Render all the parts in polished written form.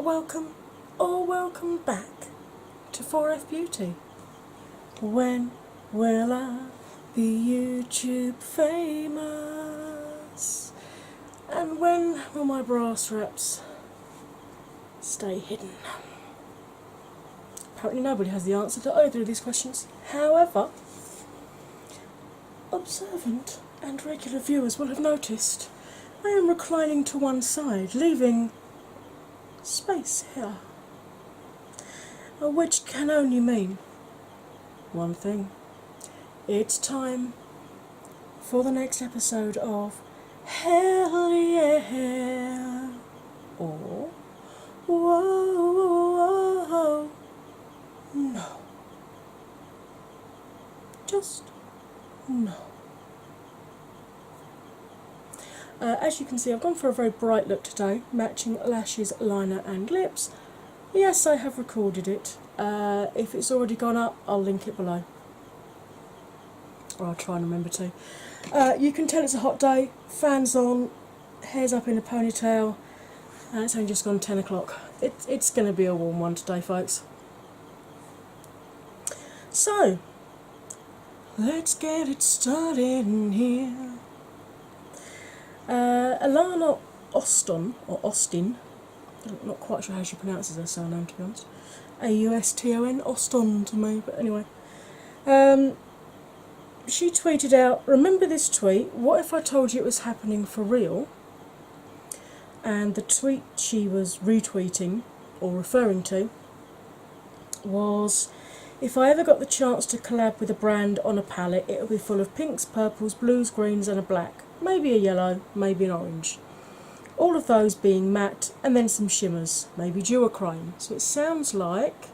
welcome or welcome back to 4F Beauty. When will I be YouTube famous? And when will my bra straps stay hidden? Apparently nobody has the answer to either of these questions. However, observant and regular viewers will have noticed I am reclining to one side, leaving space here, which can only mean one thing. It's time for the next episode of Hell Yeah, or Whoa, no, just no. As you can see, I've gone for a very bright look today, matching lashes, liner and lips. Yes, I have recorded it. If it's already gone up, I'll link it below. Or I'll try and remember to. You can tell it's a hot day, fans on, hair's up in a ponytail, and it's only just gone 10 o'clock. It's going to be a warm one today, folks. So, let's get it started in here. Alana Austin, I'm not quite sure how she pronounces her surname, to be honest. Auston, Austin to me, but anyway. She tweeted out, remember this tweet, what if I told you it was happening for real? And the tweet she was retweeting, or referring to, was, if I ever got the chance to collab with a brand on a palette, it would be full of pinks, purples, blues, greens and a black. Maybe a yellow, maybe an orange. All of those being matte, and then some shimmers, maybe duochrome. So it sounds like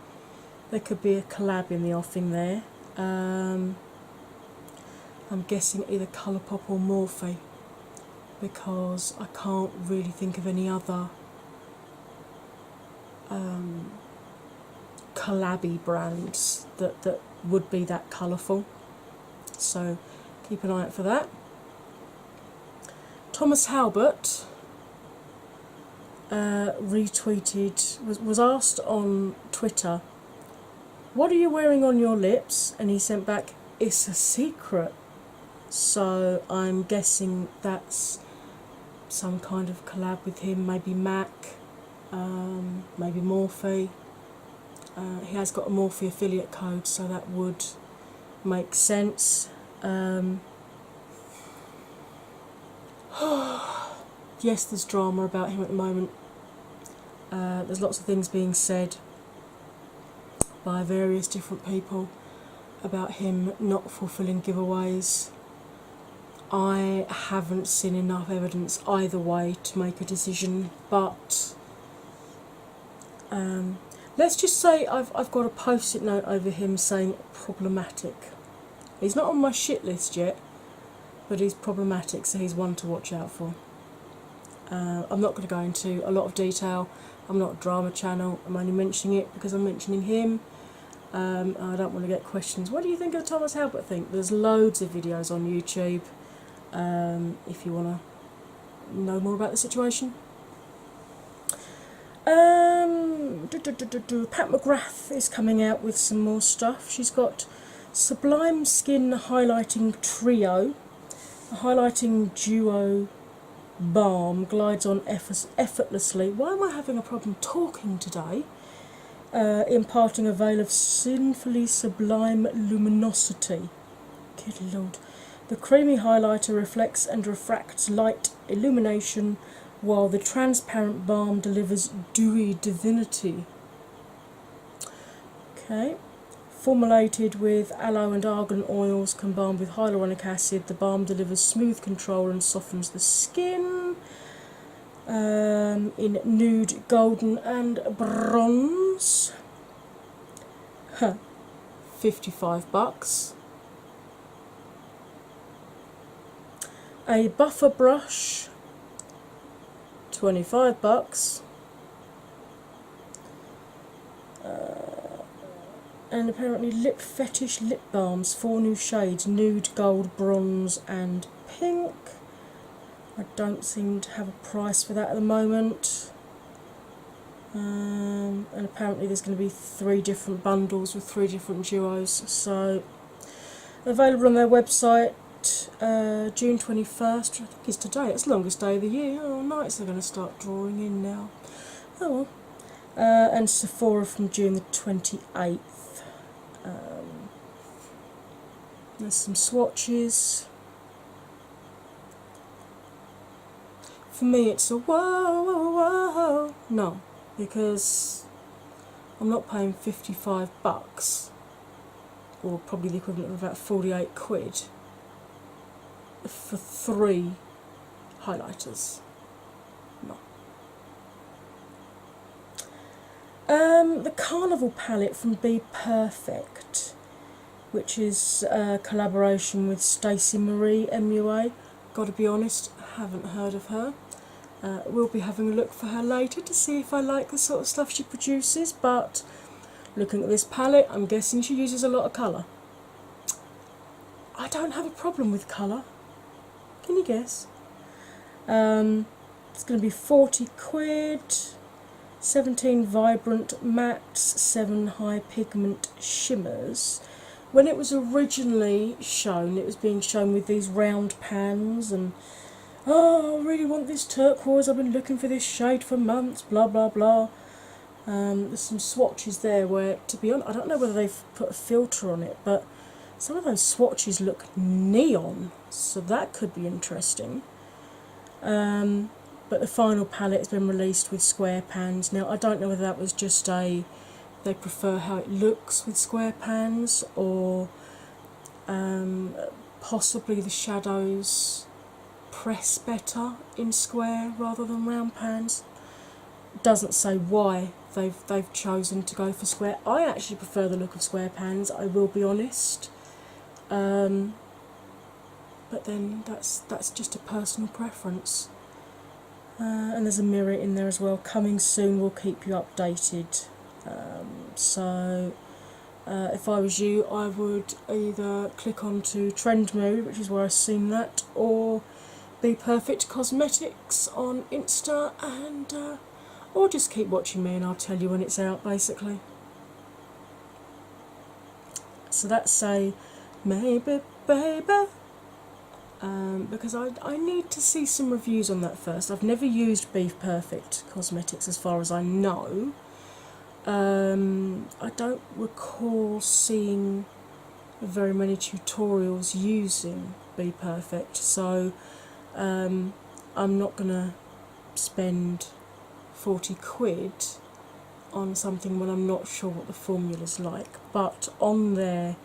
there could be a collab in the offing there. I'm guessing either Colourpop or Morphe, because I can't really think of any other collabby brands that would be that colourful. So keep an eye out for that. Thomas Halbert retweeted, was asked on Twitter, what are you wearing on your lips? And he sent back, it's a secret. So I'm guessing that's some kind of collab with him, maybe MAC, maybe Morphe. He has got a Morphe affiliate code, so that would make sense. Yes, there's drama about him at the moment. There's lots of things being said by various different people about him not fulfilling giveaways. I haven't seen enough evidence either way to make a decision, but let's just say I've got a post-it note over him saying problematic. He's not on my shit list yet, but he's problematic, so he's one to watch out for. I'm not going to go into a lot of detail. I'm not a drama channel. I'm only mentioning it because I'm mentioning him. I don't want to get questions. What do you think of Thomas Halbert thing? There's loads of videos on YouTube if you want to know more about the situation. Pat McGrath is coming out with some more stuff. She's got Sublime Skin Highlighting Trio, a highlighting duo balm, glides on effortlessly. Why am I having a problem talking today? Imparting a veil of sinfully sublime luminosity. Good Lord. The creamy highlighter reflects and refracts light illumination, while the transparent balm delivers dewy divinity. Okay. Formulated with aloe and argan oils combined with hyaluronic acid, the balm delivers smooth control and softens the skin. In nude, golden and bronze. $55. A buffer brush, $25. And apparently lip fetish lip balms, 4 new shades, nude, gold, bronze and pink. I don't seem to have a price for that at the moment. And apparently there's going to be 3 different bundles with 3 different duos, so available on their website. June 21st, I think is today. It's the longest day of the year. Oh, nights are going to start drawing in now. Oh well. And Sephora from June the 28th. There's some swatches. For me it's a whoa, whoa, whoa. No, because I'm not paying 55 bucks, or probably the equivalent of about 48 quid, for 3 highlighters. No. The Carnival palette from Be Perfect, which is a collaboration with Stacey Marie MUA. Gotta be honest, haven't heard of her. We'll be having a look for her later to see if I like the sort of stuff she produces, but looking at this palette, I'm guessing she uses a lot of colour. I don't have a problem with colour. Can you guess? It's going to be 40 quid, 17 vibrant mattes, 7 high pigment shimmers. When it was originally shown, it was being shown with these round pans and, oh, I really want this turquoise, I've been looking for this shade for months, blah blah blah. There's some swatches there where, to be honest, I don't know whether they've put a filter on it, but some of those swatches look neon, so that could be interesting. But the final palette has been released with square pans. Now, I don't know whether that was just they prefer how it looks with square pans, or possibly the shadows press better in square rather than round pans. Doesn't say why they've chosen to go for square. I actually prefer the look of square pans, I will be honest. But then that's just a personal preference. And there's a mirror in there as well. Coming soon, we'll keep you updated. So if I was you, I would either click onto Trend Mood, which is where I've seen that, or Be Perfect Cosmetics on Insta, and or just keep watching me and I'll tell you when it's out, basically. So that's a maybe, baby. Because I need to see some reviews on that first. I've never used Be Perfect Cosmetics as far as I know. I don't recall seeing very many tutorials using Be Perfect, so I'm not going to spend 40 quid on something when I'm not sure what the formula's like. But on their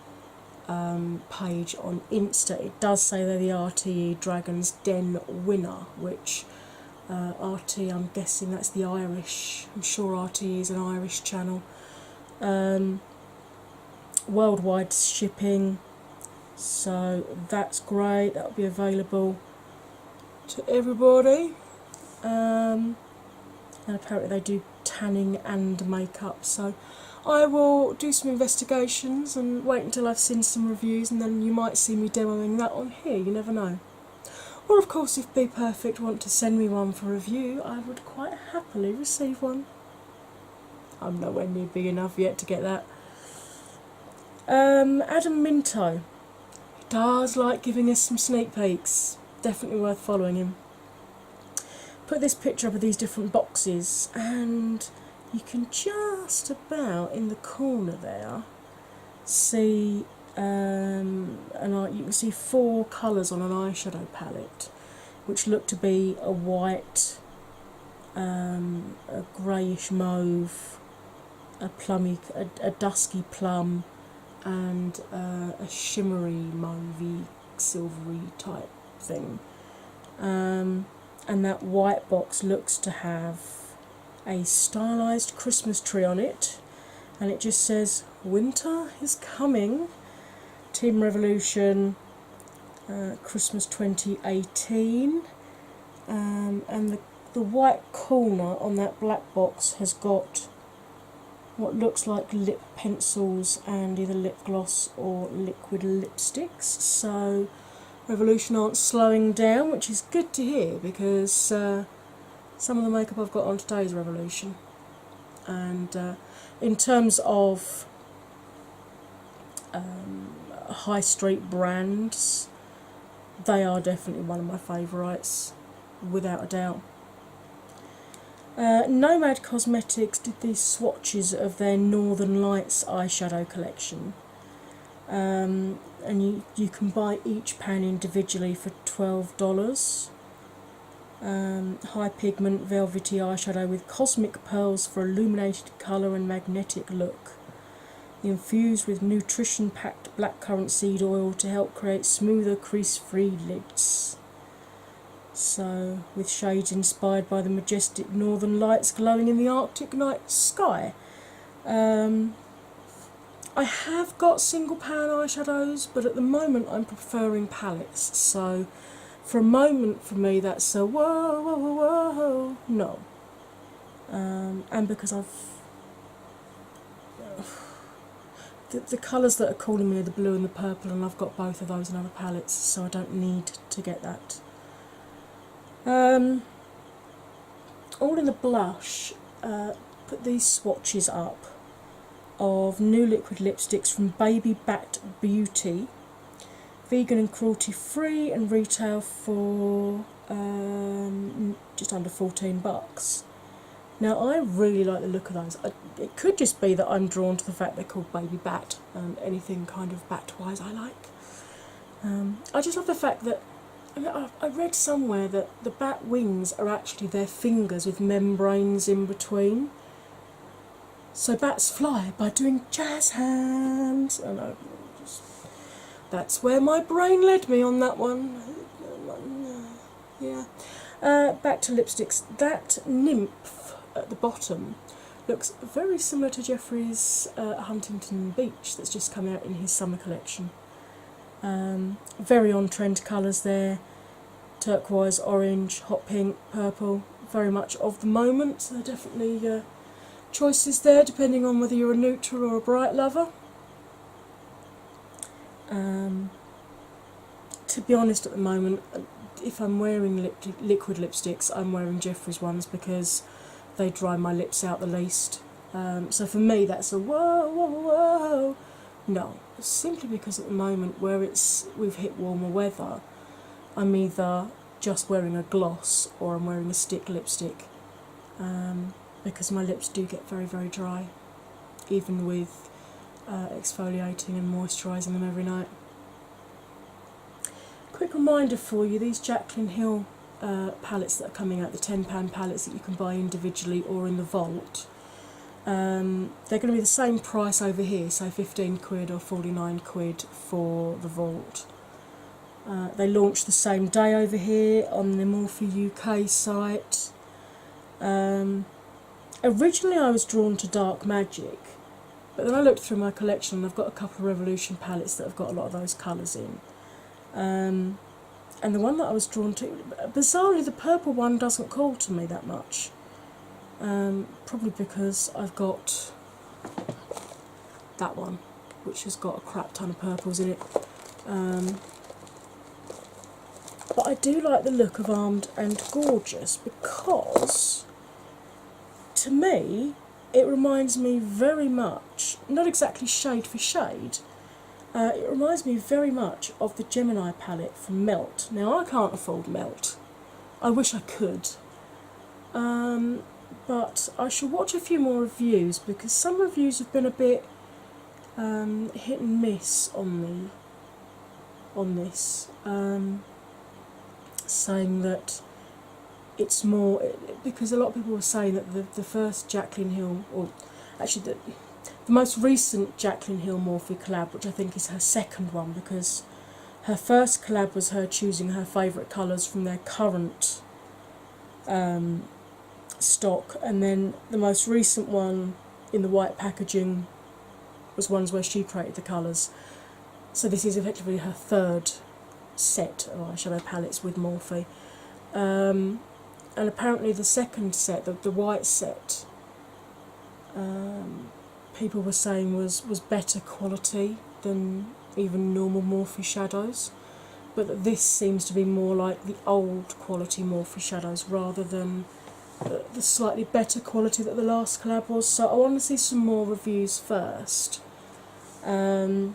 page on Insta, it does say they're the RTE Dragon's Den winner, which RT, I'm guessing that's the Irish, I'm sure RTE is an Irish channel. Worldwide shipping, so that's great, that'll be available to everybody. And apparently they do tanning and makeup, so I will do some investigations and wait until I've seen some reviews, and then you might see me demoing that on here, you never know. Or of course, if Be Perfect want to send me one for review, I would quite happily receive one. I'm nowhere near big enough yet to get that. Adam Minto, he does like giving us some sneak peeks, definitely worth following him. Put this picture up of these different boxes, and you can just about in the corner there see you can see 4 colours on an eyeshadow palette, which look to be a white, a greyish mauve, a plummy, a dusky plum, and a shimmery mauvey, silvery type thing. And that white box looks to have a stylised Christmas tree on it, and it just says winter is coming, Team Revolution, Christmas 2018, and the white corner on that black box has got what looks like lip pencils and either lip gloss or liquid lipsticks. So Revolution aren't slowing down, which is good to hear, because some of the makeup I've got on today is Revolution. And in terms of high street brands, they are definitely one of my favourites, without a doubt. Nomad Cosmetics did these swatches of their Northern Lights eyeshadow collection, and you can buy each pan individually for $12. High pigment velvety eyeshadow with cosmic pearls for illuminated colour and magnetic look. Infused with nutrition packed blackcurrant seed oil to help create smoother crease free lids. So, with shades inspired by the majestic northern lights glowing in the Arctic night sky. I have got single pan eyeshadows, but at the moment I'm preferring palettes, so for a moment for me that's a whoa, whoa, whoa, whoa, no. And because the colours that are calling me are the blue and the purple, and I've got both of those in other palettes, so I don't need to get that. All in the blush, put these swatches up of new liquid lipsticks from Baby Bat Beauty, vegan and cruelty free, and retail for just under $14. Now I really like the look of those. It could just be that I'm drawn to the fact they're called Baby Bat, and anything kind of bat-wise I like. I just love the fact that I read somewhere that the bat wings are actually their fingers with membranes in between. So bats fly by doing jazz hands. And that's where my brain led me on that one. Yeah. Back to lipsticks. That nymph at the bottom looks very similar to Jeffrey's Huntington Beach that's just come out in his summer collection. Very on trend colours there. Turquoise, orange, hot pink, purple. Very much of the moment. So definitely choices there depending on whether you're a neutral or a bright lover. To be honest, at the moment, if I'm wearing liquid lipsticks, I'm wearing Jeffrey's ones because they dry my lips out the least. So for me that's a whoa, whoa, whoa. No, simply because at the moment where we've hit warmer weather, I'm either just wearing a gloss or I'm wearing a stick lipstick, because my lips do get very, very dry, even with exfoliating and moisturising them every night. Quick reminder for you, these Jaclyn Hill palettes that are coming out, the £10 palettes that you can buy individually or in the vault, they're going to be the same price over here, so 15 quid or 49 quid for the vault. They launched the same day over here on the Morphe UK site. Originally I was drawn to Dark Magic, but then I looked through my collection and I've got a couple of Revolution palettes that have got a lot of those colours in. And the one that I was drawn to, bizarrely the purple one doesn't call to me that much. Probably because I've got that one, which has got a crap ton of purples in it. But I do like the look of Armed and Gorgeous because, to me, it reminds me very much, not exactly shade for shade, it reminds me very much of the Gemini palette from Melt. Now I can't afford Melt, I wish I could, but I shall watch a few more reviews because some reviews have been a bit hit and miss on this, saying that it's more, because a lot of people were saying that the first Jaclyn Hill, or actually the most recent Jaclyn Hill Morphe collab, which I think is her second one, because her first collab was her choosing her favourite colours from their current stock, and then the most recent one in the white packaging was ones where she created the colours. So this is effectively her third set of eyeshadow palettes with Morphe. And apparently the second set, the white set, people were saying was better quality than even normal Morphe shadows, but that this seems to be more like the old quality Morphe shadows rather than the slightly better quality that the last collab was. So I want to see some more reviews first. Hopefully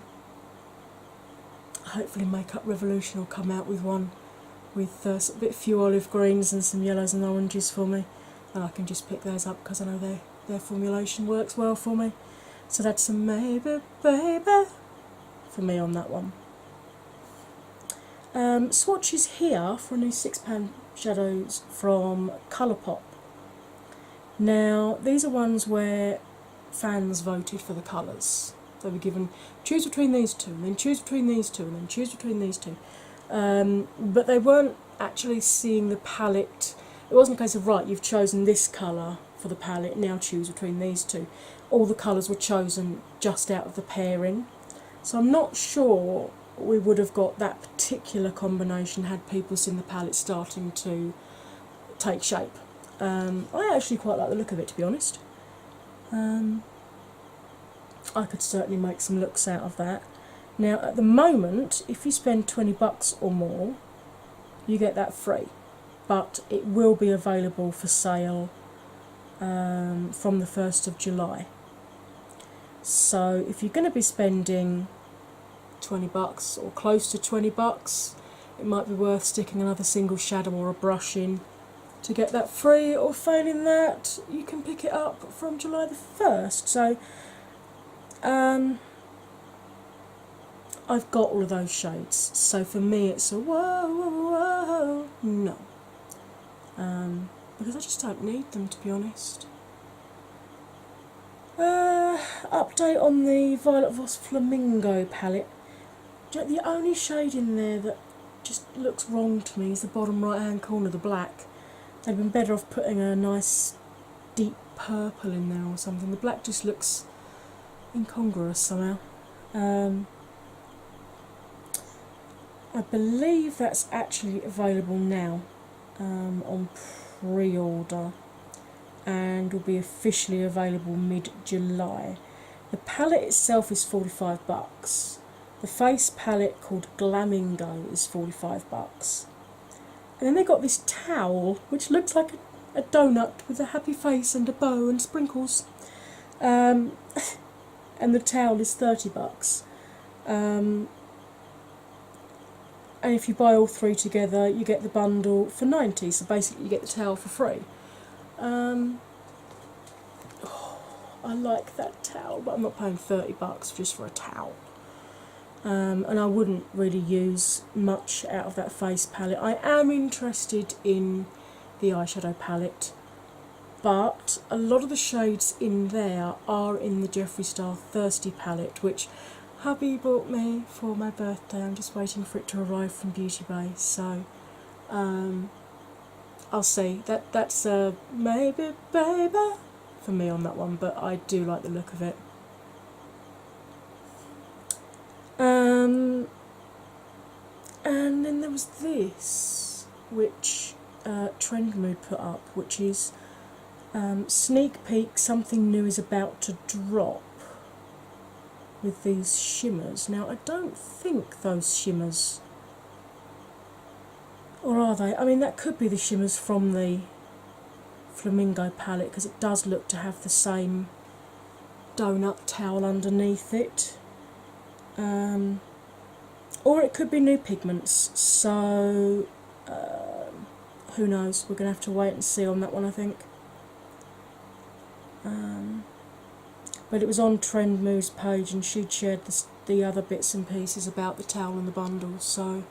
Makeup Revolution will come out with one with a bit few olive greens and some yellows and oranges for me, and I can just pick those up because I know their formulation works well for me. So that's a maybe baby for me on that one. Swatches here for a new £6 shadows from Colourpop. Now these are ones where fans voted for the colours. They were given choose between these two, and then choose between these two, and then choose between these two. But they weren't actually seeing the palette. It wasn't a case of, right, you've chosen this colour for the palette, now choose between these two. All the colours were chosen just out of the pairing. So I'm not sure we would have got that particular combination had people seen the palette starting to take shape. I actually quite like the look of it, to be honest. I could certainly make some looks out of that. Now at the moment, if you spend $20 or more, you get that free, but it will be available for sale from the 1st of July. So if you're going to be spending $20 or close to $20, it might be worth sticking another single shadow or a brush in to get that free, or failing that, you can pick it up from July the 1st. So I've got all of those shades, so for me it's a whoa, whoa, whoa, no. Because I just don't need them, to be honest. Update on the Violet Voss Flamingo palette. The only shade in there that just looks wrong to me is the bottom right hand corner, the black. They'd been better off putting a nice deep purple in there or something. The black just looks incongruous somehow. I believe that's actually available now on pre-order, and will be officially available mid-July. The palette itself is $45. The face palette called Glamingo is $45. And then they got this towel which looks like a donut with a happy face and a bow and sprinkles. And the towel is $30. And if you buy all three together, you get the bundle for $90. So basically, you get the towel for free. I like that towel, but I'm not paying $30 just for a towel. And I wouldn't really use much out of that face palette. I am interested in the eyeshadow palette, but a lot of the shades in there are in the Jeffree Star Thirsty palette, which hubby bought me for my birthday. I'm just waiting for it to arrive from Beauty Bay, so I'll see. That's a maybe baby for me on that one, but I do like the look of it. And then there was this, which Trend Mood put up, which is sneak peek, something new is about to drop with these shimmers. Now I don't think those shimmers, or are they? I mean, that could be the shimmers from the Flamingo palette, because it does look to have the same donut towel underneath it. Or it could be new pigments, so who knows, we're going to have to wait and see on that one, I think. But it was on Trend Mood's page and she'd shared the other bits and pieces about the towel and the bundle, so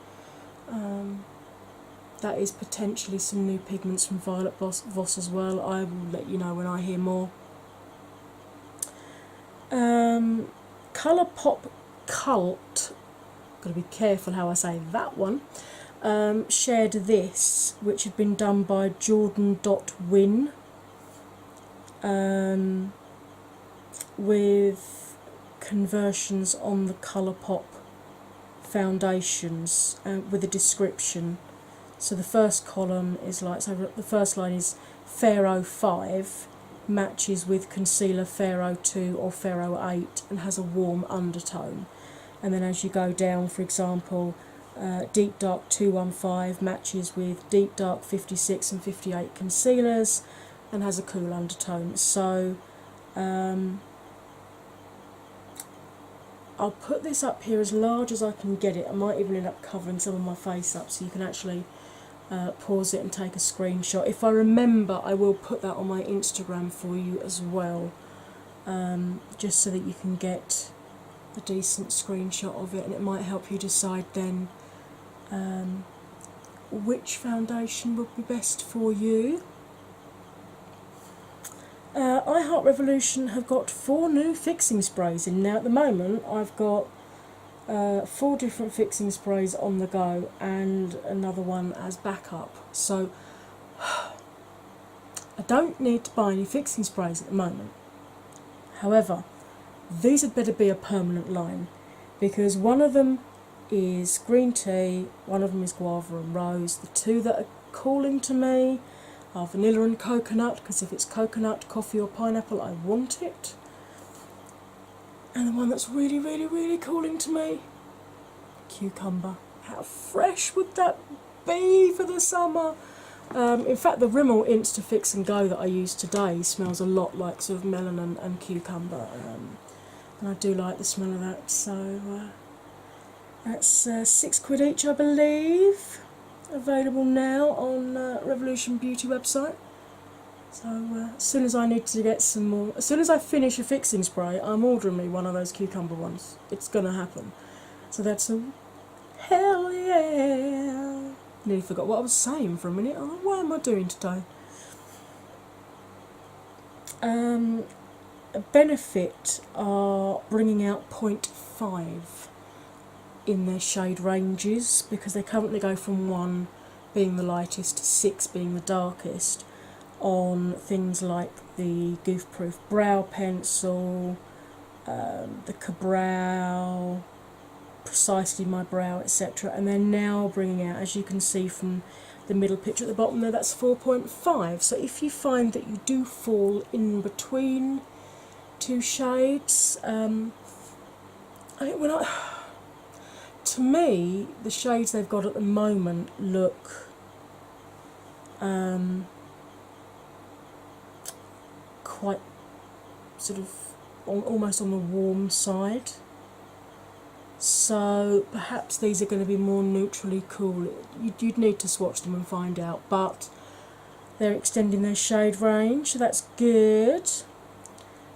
that is potentially some new pigments from Violet Voss as well. I will let you know when I hear more. Colourpop Cult, got to be careful how I say that one, shared this, which had been done by Jordan.Win, with conversions on the Colourpop foundations, with a description. So the first column is like, so the first line is Pharaoh 5 matches with concealer Pharaoh 2 or Pharaoh 8 and has a warm undertone. And then as you go down, for example, Deep Dark 215 matches with Deep Dark 56 and 58 concealers and has a cool undertone. So I'll put this up here as large as I can get it. I might even end up covering some of my face up so you can actually pause it and take a screenshot. If I remember, I will put that on my Instagram for you as well, just so that you can get a decent screenshot of it, and it might help you decide then which foundation would be best for you. I Heart Revolution have got 4 new fixing sprays in now. At the moment I've got 4 different fixing sprays on the go and another one as backup, so I don't need to buy any fixing sprays at the moment. However, these had better be a permanent line, because one of them is green tea, one of them is guava and rose. The 2 that are calling to me are vanilla and coconut, because if it's coconut, coffee or pineapple I want it. And the one that's really, really, really calling to me, cucumber. How fresh would that be for the summer? In fact, the Rimmel Insta Fix and Go that I used today smells a lot like sort of melon and cucumber, and I do like the smell of that. So that's £6 each, I believe. Available now on Revolution Beauty website. So as soon as I need to get some more, as soon as I finish a fixing spray, I'm ordering me one of those cucumber ones. It's gonna happen. So that's a hell yeah. Nearly forgot what I was saying for a minute. Oh, what am I doing today? Benefit are bringing out 0.5 in their shade ranges, because they currently go from 1 being the lightest to 6 being the darkest on things like the Goof Proof Brow Pencil, the Cabral, Precisely My Brow, etc. And they're now bringing out, as you can see from the middle picture at the bottom there, that's 4.5. So if you find that you do fall in between 2 shades, to me, the shades they've got at the moment look quite sort of almost on the warm side. So perhaps these are going to be more neutrally cool. You'd need to swatch them and find out, but they're extending their shade range, so that's good.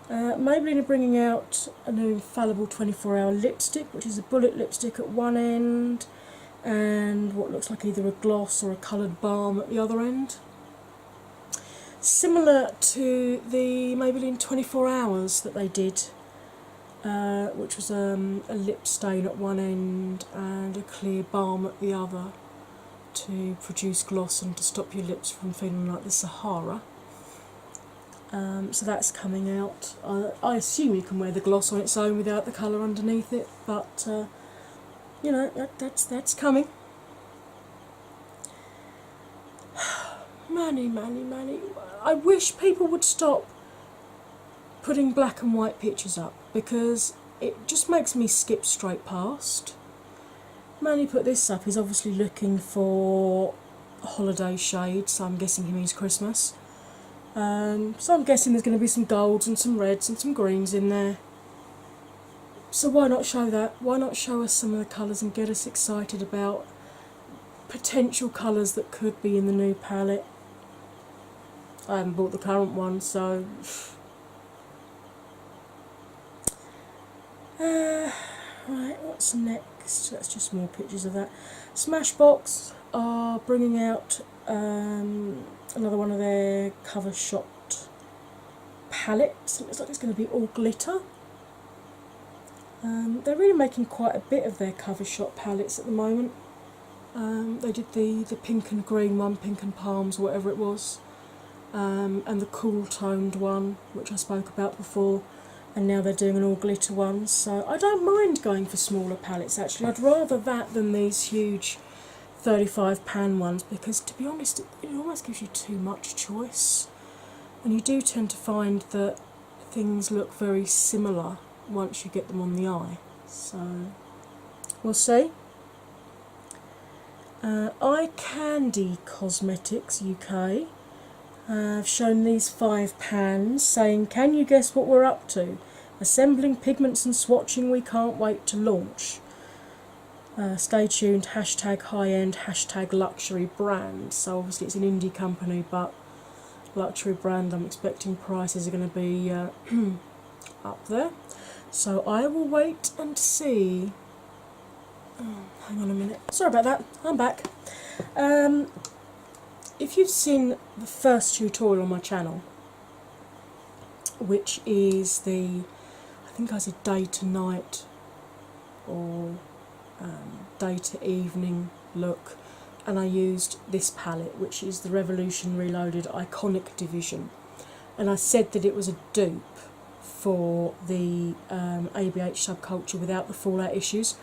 Maybelline are bringing out a new infallible 24-hour lipstick, which is a bullet lipstick at one end and what looks like either a gloss or a coloured balm at the other end. Similar to the Maybelline 24 Hours that they did, which was a lip stain at one end and a clear balm at the other to produce gloss and to stop your lips from feeling like the Sahara. So that's coming out. I assume you can wear the gloss on its own without the colour underneath it, but you know, that's coming. Manny. I wish people would stop putting black and white pictures up, because it just makes me skip straight past. Manny put this up, he's obviously looking for a holiday shade, so I'm guessing he means Christmas. So I'm guessing there's going to be some golds and some reds and some greens in there. So why not show that? Why not show us some of the colours and get us excited about potential colours that could be in the new palette? I haven't bought the current one, so right, what's next? That's just more pictures of that. Smashbox are bringing out another one of their cover shot palettes. It looks like it's going to be all glitter. They're really making quite a bit of their cover shot palettes at the moment. They did the pink and green one, pink and palms, whatever it was, and the cool toned one, which I spoke about before, and now they're doing an all glitter one. So I don't mind going for smaller palettes actually. I'd rather that than these huge 35 pan ones, because to be honest it almost gives you too much choice, and you do tend to find that things look very similar once you get them on the eye. So we'll see. Eye Candy Cosmetics UK have shown these 5 pans saying, can you guess what we're up to? Assembling pigments and swatching, we can't wait to launch. Stay tuned, hashtag high-end, hashtag luxury brand. So obviously it's an indie company, but luxury brand, I'm expecting prices are going to be up there. So I will wait and see. Oh, hang on a minute. Sorry about that. I'm back. If you've seen the first tutorial on my channel, which is I think I said day to night or day to evening look, and I used this palette, which is the Revolution Reloaded Iconic Division, and I said that it was a dupe for the ABH subculture without the fallout issues,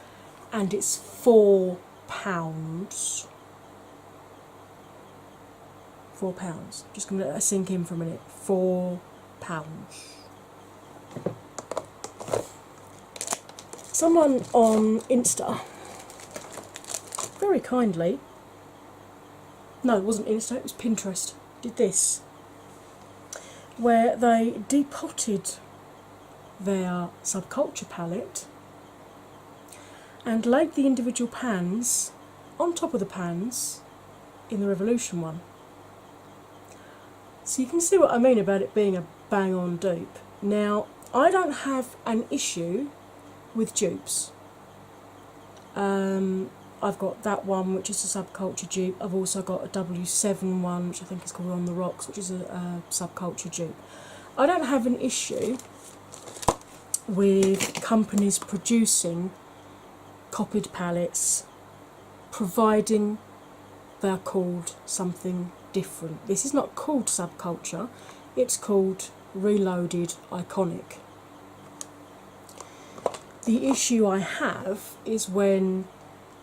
and it's £4. £4. Just going to let that sink in for a minute. £4. Someone on Insta very kindly, no, it wasn't Insta, it was Pinterest, did this, where they depotted their subculture palette and laid the individual pans on top of the pans in the Revolution one. So you can see what I mean about it being a bang-on dupe. Now, I don't have an issue with dupes. I've got that one, which is a subculture dupe. I've also got a W7 one, which I think is called On The Rocks, which is a subculture dupe. I don't have an issue with companies producing copied palettes, providing they're called something different. This is not called subculture, it's called Reloaded Iconic. The issue I have is when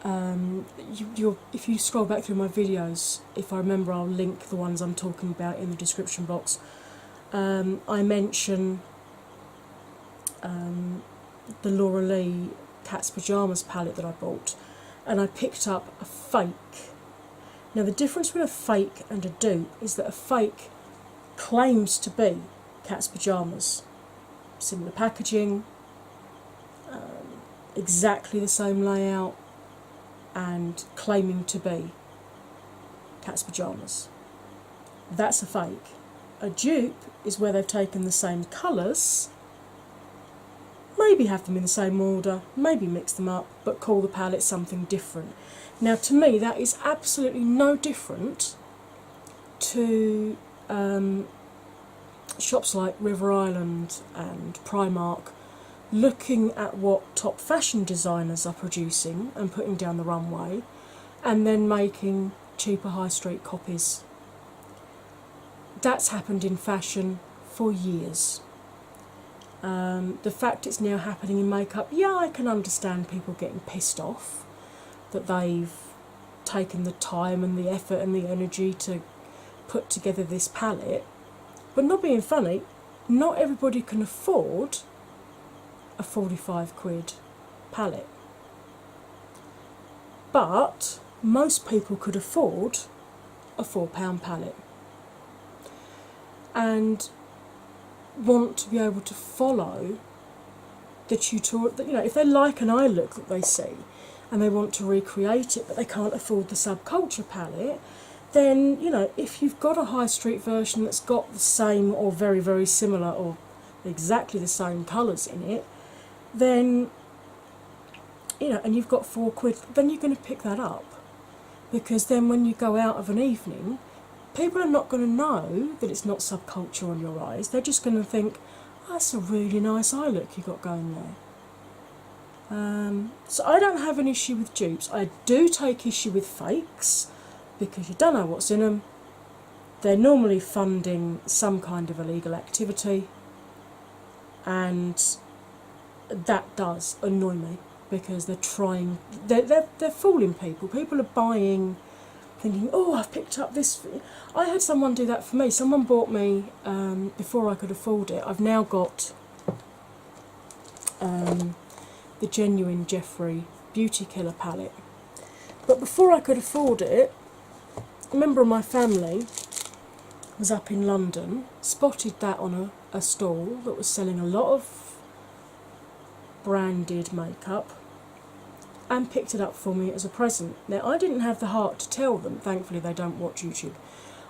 if you scroll back through my videos, if I remember I'll link the ones I'm talking about in the description box. I mention the Laura Lee Cat's Pyjamas palette that I bought, and I picked up a fake. Now the difference between a fake and a dupe is that a fake claims to be Cat's Pyjamas. Similar packaging, exactly the same layout, and claiming to be Cat's Pyjamas. That's a fake. A dupe is where they've taken the same colours, maybe have them in the same order, maybe mix them up, but call the palette something different. Now to me that is absolutely no different to shops like River Island and Primark looking at what top fashion designers are producing and putting down the runway, and then making cheaper high street copies. That's happened in fashion for years. The fact it's now happening in makeup, yeah, I can understand people getting pissed off that they've taken the time and the effort and the energy to put together this palette, but not being funny, not everybody can afford a 45 quid palette, but most people could afford a £4 palette and want to be able to follow the tutorial. You know, if they like an eye look that they see and they want to recreate it but they can't afford the subculture palette, then, you know, if you've got a high street version that's got the same or very, very similar or exactly the same colours in it, then, you know, and you've got £4, then you're going to pick that up, because then when you go out of an evening, people are not going to know that it's not subculture on your eyes. They're just going to think, oh, that's a really nice eye look you got going there. So I don't have an issue with dupes. I do take issue with fakes, because you don't know what's in them. They're normally funding some kind of illegal activity, and that does annoy me, because they're fooling people. People are buying, thinking, oh, I've picked up this. I had someone do that for me. Someone bought me, before I could afford it, I've now got the Genuine Jeffrey Beauty Killer palette, But before I could afford it, a member of my family was up in London, spotted that on a stall that was selling a lot of branded makeup, and picked it up for me as a present. Now, I didn't have the heart to tell them, thankfully they don't watch YouTube,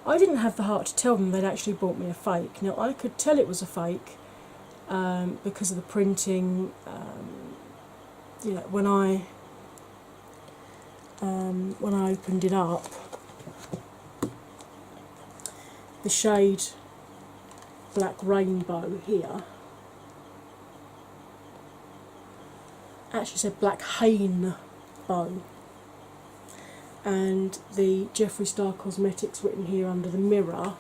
I didn't have the heart to tell them they'd actually bought me a fake. Now, I could tell it was a fake because of the printing. When I opened it up, the shade Black Rainbow here actually said Black Hainbow, and the Jeffree Star Cosmetics written here under the mirror,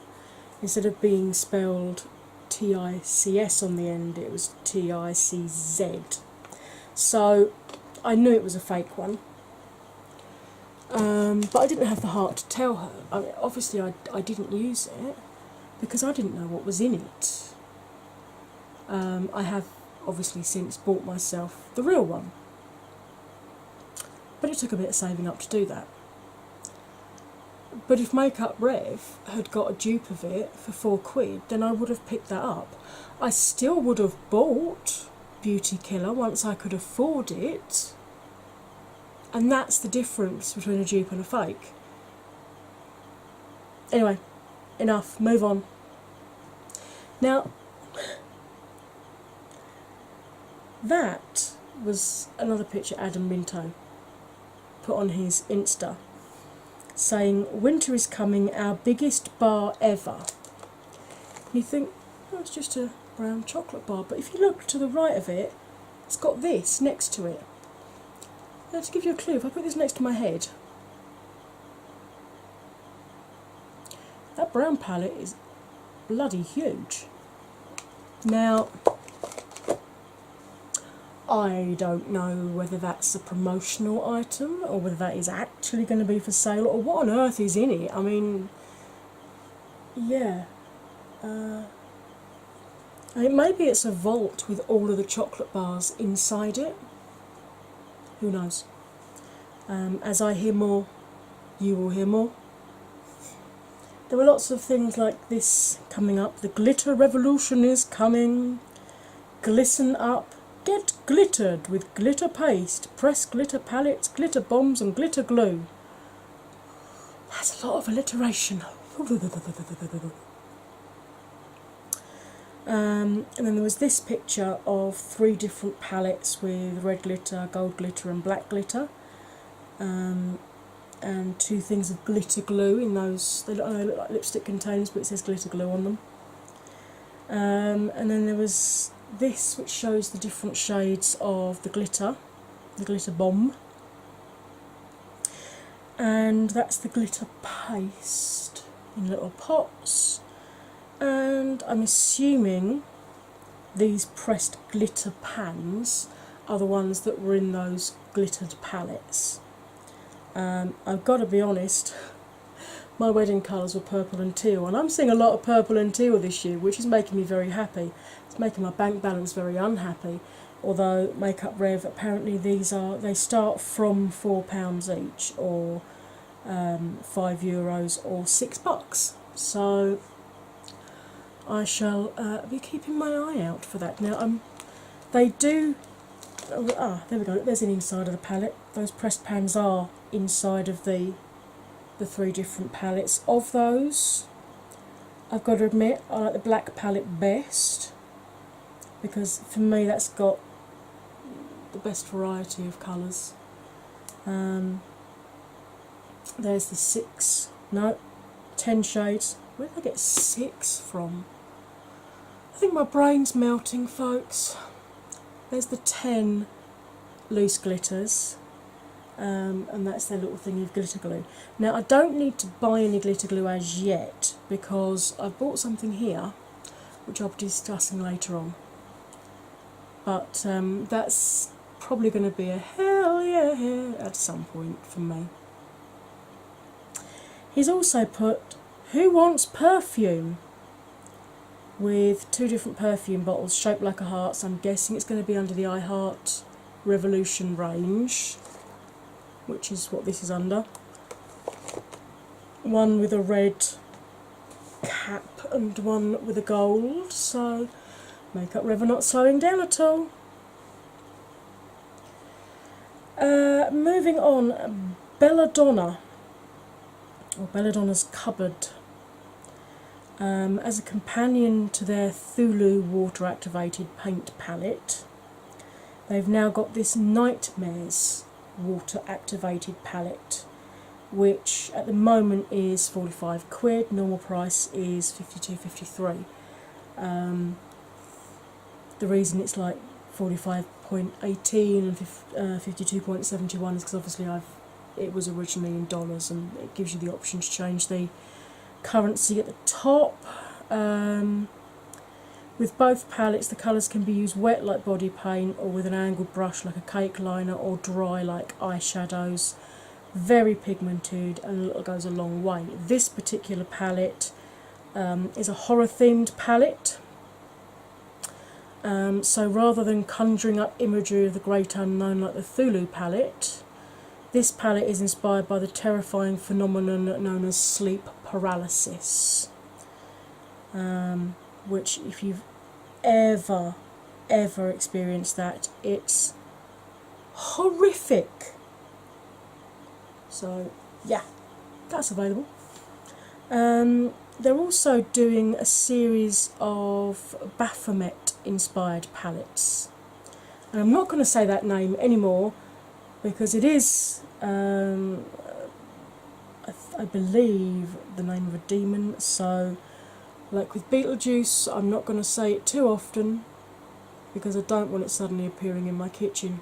instead of being spelled TICS on the end, it was TICZ. So I knew it was a fake one, but I didn't have the heart to tell her. I mean, obviously I didn't use it because I didn't know what was in it. I have obviously since bought myself the real one, but it took a bit of saving up to do that. But if Makeup Rev had got a dupe of it for £4, then I would have picked that up. I still would have bought Beauty Killer once I could afford it, and that's the difference between a dupe and a fake. Anyway, enough, move on. Now, that was another picture Adam Minto put on his Insta, saying, "Winter is coming, our biggest bar ever." You think, oh, it's just a brown chocolate bar, but if you look to the right of it, it's got this next to it. Now, to give you a clue, if I put this next to my head, that brown palette is bloody huge. Now, I don't know whether that's a promotional item or whether that is actually going to be for sale, or what on earth is in it. I mean, yeah. I mean, maybe it's a vault with all of the chocolate bars inside it. Who knows? As I hear more, you will hear more. There were lots of things like this coming up. The glitter revolution is coming. Glisten up. Get glittered with glitter paste, press glitter palettes, glitter bombs and glitter glue. That's a lot of alliteration. And then there was this picture of 3 different palettes with red glitter, gold glitter and black glitter. And 2 things of glitter glue in those. They look like lipstick containers, but it says glitter glue on them. And then there was this, which shows the different shades of the glitter bomb, and that's the glitter paste in little pots. And I'm assuming these pressed glitter pans are the ones that were in those glittered palettes. I've got to be honest, my wedding colours were purple and teal, and I'm seeing a lot of purple and teal this year, which is making me very happy. It's making my bank balance very unhappy, although Makeup Rev, apparently they start from £4 each, or €5 or $6. So I shall be keeping my eye out for that. Now, they do. There we go. There's an inside of the palette. Those pressed pans are inside of the 3 different palettes. Of those, I've got to admit, I like the black palette best, because for me that's got the best variety of colours. There's the 10 shades. Where did I get 6 from? I think my brain's melting, folks. There's the 10 loose glitters, and that's their little thing of glitter glue. Now, I don't need to buy any glitter glue as yet, because I've bought something here, which I'll be discussing later on. But that's probably going to be a hell yeah at some point for me. He's also put, "Who wants perfume?" with 2 different perfume bottles shaped like a heart, so I'm guessing it's going to be under the I Heart Revolution range. which is what this is under. One with a red cap and one with a gold, so Makeup River not slowing down at all. Moving on, Belladonna, or Belladonna's Cupboard. As a companion to their Thulu water activated paint palette, they've now got this Nightmares water activated palette, which at the moment is 45 quid, normal price is 52.53. The reason it's like 45.18 and 52.71 is because obviously it was originally in dollars, and it gives you the option to change the currency at the top. With both palettes, the colours can be used wet like body paint, or with an angled brush like a cake liner, or dry like eyeshadows. Very pigmented and goes a long way. This particular palette is a horror themed palette. So rather than conjuring up imagery of the great unknown like the Thulu palette, this palette is inspired by the terrifying phenomenon known as sleep paralysis, which, if you've ever experienced that, it's horrific. So yeah, that's available. They're also doing a series of Baphomet inspired palettes, and I'm not going to say that name anymore because it is I believe the name of a demon. So like with Beetlejuice, I'm not going to say it too often because I don't want it suddenly appearing in my kitchen,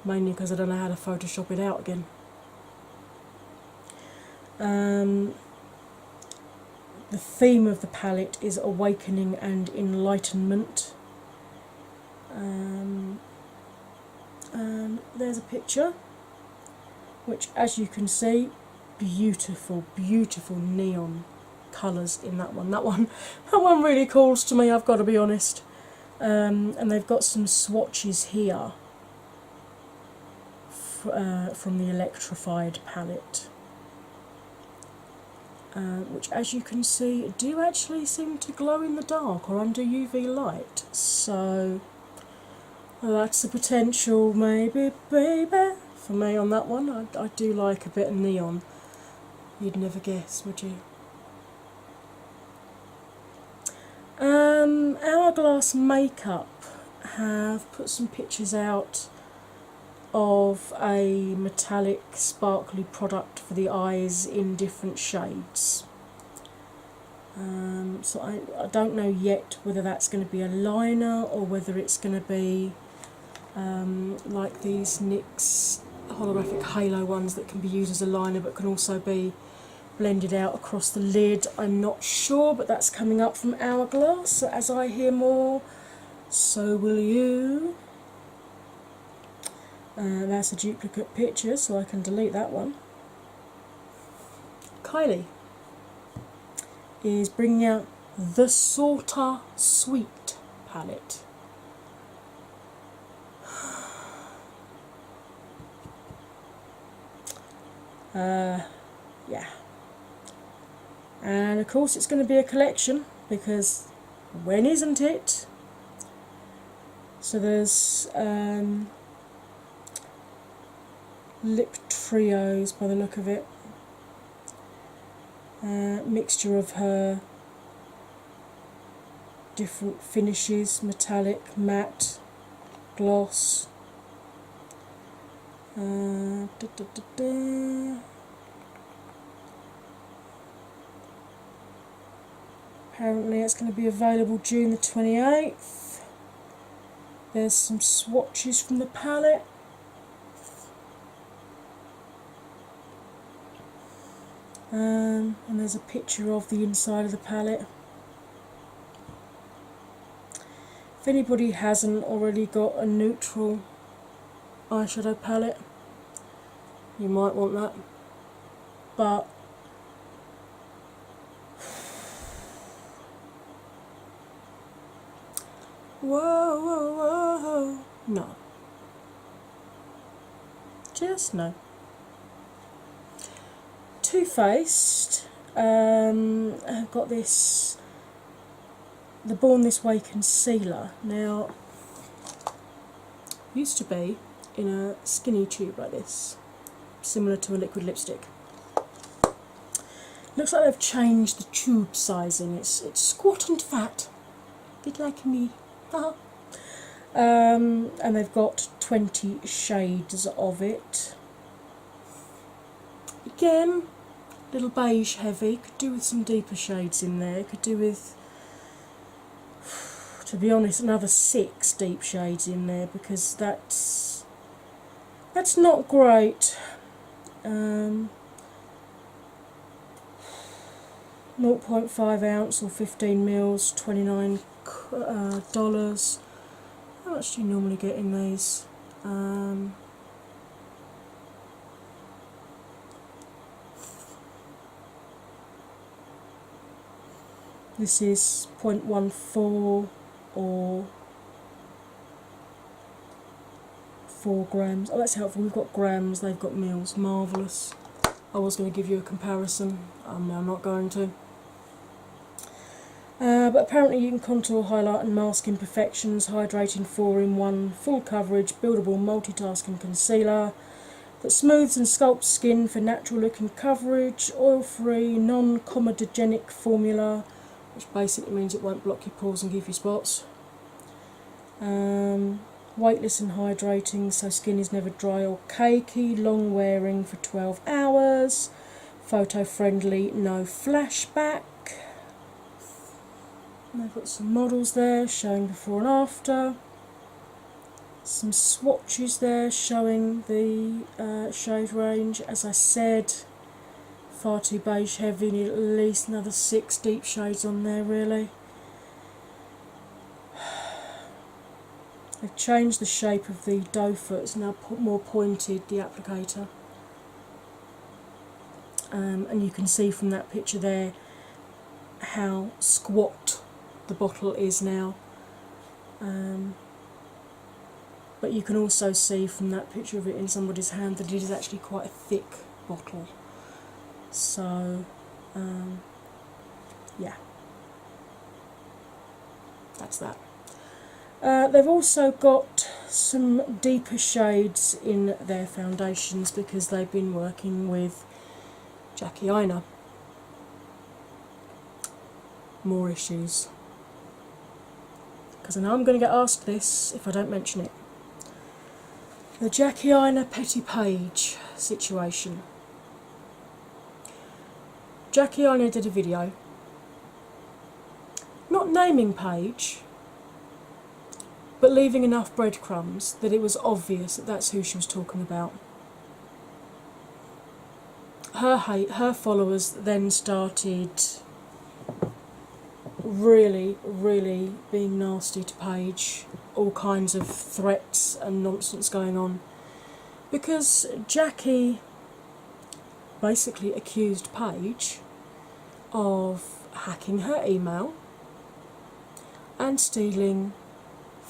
mainly because I don't know how to Photoshop it out again. The theme of the palette is awakening and enlightenment. And there's a picture, which, as you can see, beautiful, beautiful neon colours in that one. That one really calls to me, I've got to be honest. And they've got some swatches here from the Electrified palette. Which, as you can see, do actually seem to glow in the dark or under UV light. So that's a potential maybe, baby, for me on that one. I do like a bit of neon. You'd never guess, would you? Hourglass Makeup have put some pictures out of a metallic sparkly product for the eyes in different shades. So I don't know yet whether that's going to be a liner or whether it's going to be like these NYX holographic halo ones that can be used as a liner but can also be blended out across the lid. I'm not sure, but that's coming up from Hourglass. So as I hear more, so will you. That's a duplicate picture, so I can delete that one. Kylie is bringing out the Sorta Sweet palette. Yeah. And of course it's going to be a collection, because when isn't it? So there's lip trios by the look of it. Mixture of her different finishes, metallic, matte, gloss. Apparently it's going to be available June the 28th. There's some swatches from the palette. And there's a picture of the inside of the palette. If anybody hasn't already got a neutral eyeshadow palette, you might want that. But whoa, whoa, whoa, no. obvious? No. Too Faced. I've got this, the Born This Way concealer. Now, used to be in a skinny tube like this, similar to a liquid lipstick. Looks like they've changed the tube sizing. It's squat and fat, a bit like me. And they've got 20 shades of it. Again, little beige heavy. Could do with some deeper shades in there. Could do with, to be honest, another 6 deep shades in there, because that's not great. 0.5 ounce or 15 mils, $29. How much do you normally get in these? This is 0.14 or 4 grams. Oh, that's helpful. We've got grams, they've got mils. Marvellous. I was going to give you a comparison. I'm now not going to. But apparently you can contour, highlight and mask imperfections, hydrating 4-in-1, full coverage, buildable multitasking concealer that smooths and sculpts skin for natural looking coverage, oil-free, non-comedogenic formula, which basically means it won't block your pores and give you spots. Weightless and hydrating, so skin is never dry or cakey, long wearing for 12 hours, photo friendly, no flashback. And they've got some models there showing before and after. Some swatches there showing the shade range. As I said, far too beige heavy, need at least another 6 deep shades on there really. They've changed the shape of the doe foot, it's now more pointed, the applicator. And you can see from that picture there how squat the bottle is now. But you can also see from that picture of it in somebody's hand that it is actually quite a thick bottle. So, yeah, that's that. They've also got some deeper shades in their foundations because they've been working with Jackie Aina. More issues. Because I know I'm going to get asked this if I don't mention it. The Jackie Aina Petty Paige situation. Jackie Aina did a video, not naming Paige, but leaving enough breadcrumbs that it was obvious that that's who she was talking about. Her followers then started really being nasty to Paige, all kinds of threats and nonsense going on, because Jackie basically accused Paige of hacking her email and stealing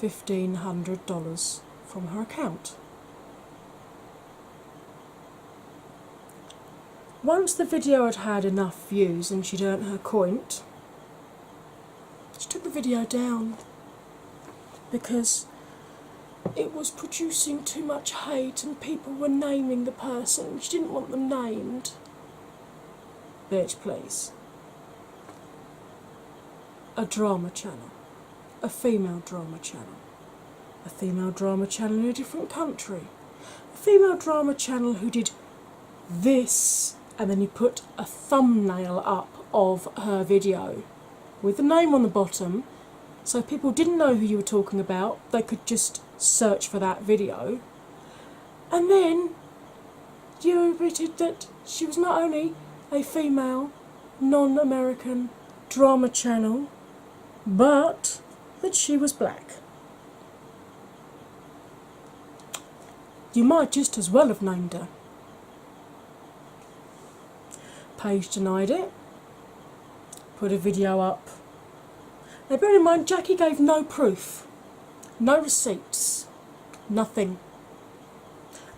$1,500 from her account. Once the video had had enough views and she'd earned her coin, she took the video down because it was producing too much hate and people were naming the person. She didn't want them named. Bitch, please. A drama channel. A female drama channel. A female drama channel in a different country. A female drama channel who did this, and then you put a thumbnail up of her video with the name on the bottom, so people didn't know who you were talking about, they could just search for that video. And then you admitted that she was not only a female, non-American drama channel, but that she was black. You might just as well have named her. Paige denied it, put a video up. Now bear in mind, Jackie gave no proof, no receipts, nothing.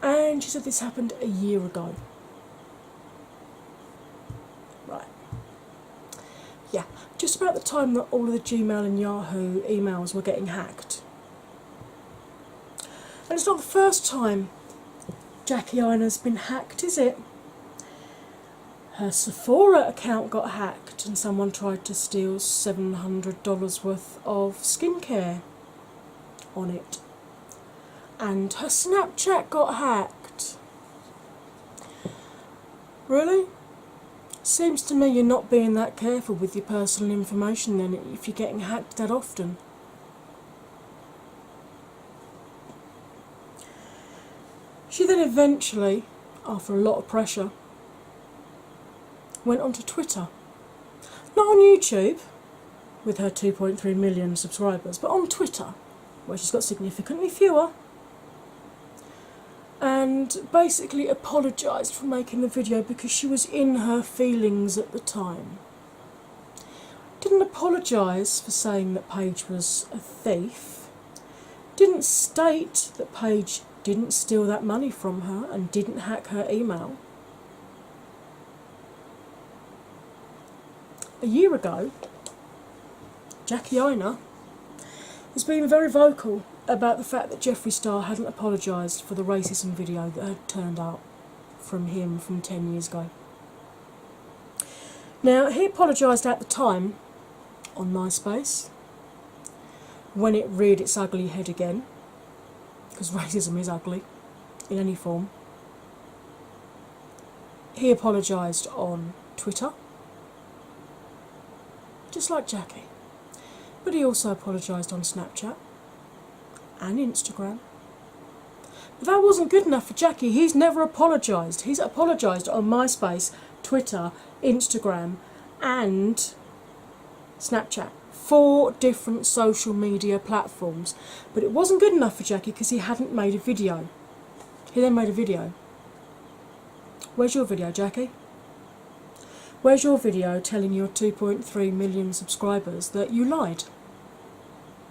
And she said this happened a year ago. Right. Yeah, just about the time that all of the Gmail and Yahoo emails were getting hacked. And it's not the first time Jackie Ina's been hacked, is it? Her Sephora account got hacked and someone tried to steal $700 worth of skincare on it. And her Snapchat got hacked. Really? Seems to me you're not being that careful with your personal information then if you're getting hacked that often. She then eventually, after a lot of pressure, went onto Twitter. Not on YouTube, with her 2.3 million subscribers, but on Twitter, where she's got significantly fewer, and basically apologised for making the video because she was in her feelings at the time. Didn't apologise for saying that Paige was a thief. Didn't state that Paige didn't steal that money from her and didn't hack her email. A year ago, Jackie Aina was being very vocal about the fact that Jeffree Star hadn't apologised for the racism video that had turned out from him from 10 years ago. Now, he apologised at the time on MySpace when it reared its ugly head again, because racism is ugly in any form. He apologised on Twitter, just like Jackie, but he also apologised on Snapchat and Instagram. But that wasn't good enough for Jackie. He's never apologised. He's apologised on MySpace, Twitter, Instagram and Snapchat. 4 different social media platforms. But it wasn't good enough for Jackie because he hadn't made a video. He then made a video. Where's your video, Jackie? Where's your video telling your 2.3 million subscribers that you lied?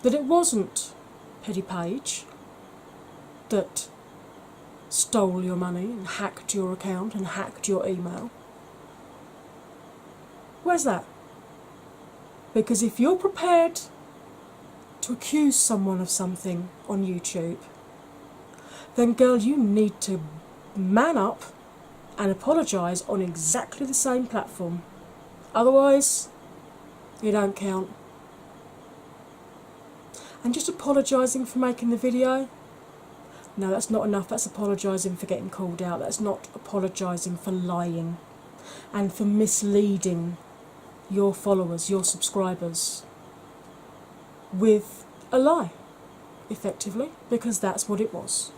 That it wasn't Petty Paige that stole your money and hacked your account and hacked your email? Where's that? Because if you're prepared to accuse someone of something on YouTube, then girl, you need to man up and apologise on exactly the same platform. Otherwise, you don't count. And just apologising for making the video? No, that's not enough. That's apologising for getting called out. That's not apologising for lying and for misleading your followers, your subscribers, with a lie, effectively, because that's what it was.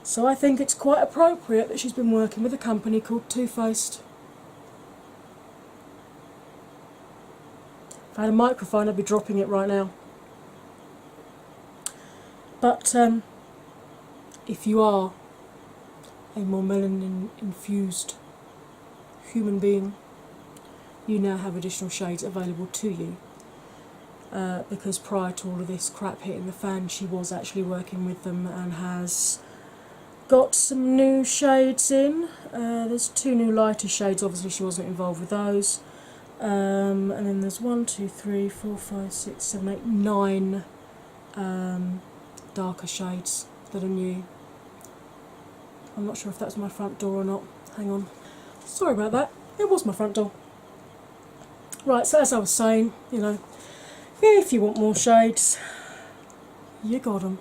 So I think it's quite appropriate that she's been working with a company called Too Faced. If I had a microphone, I'd be dropping it right now. But if you are a more melanin-infused human being, you now have additional shades available to you. Because prior to all of this crap hitting the fan, she was actually working with them and has got some new shades in. There's 2 new lighter shades, obviously she wasn't involved with those. And then there's 1, 2, 3, 4, 5, 6, 7, 8, 9 darker shades that are new. I'm not sure if that's my front door or not. Hang on. Sorry about that. It was my front door. Right, so as I was saying, you know, if you want more shades, you got them.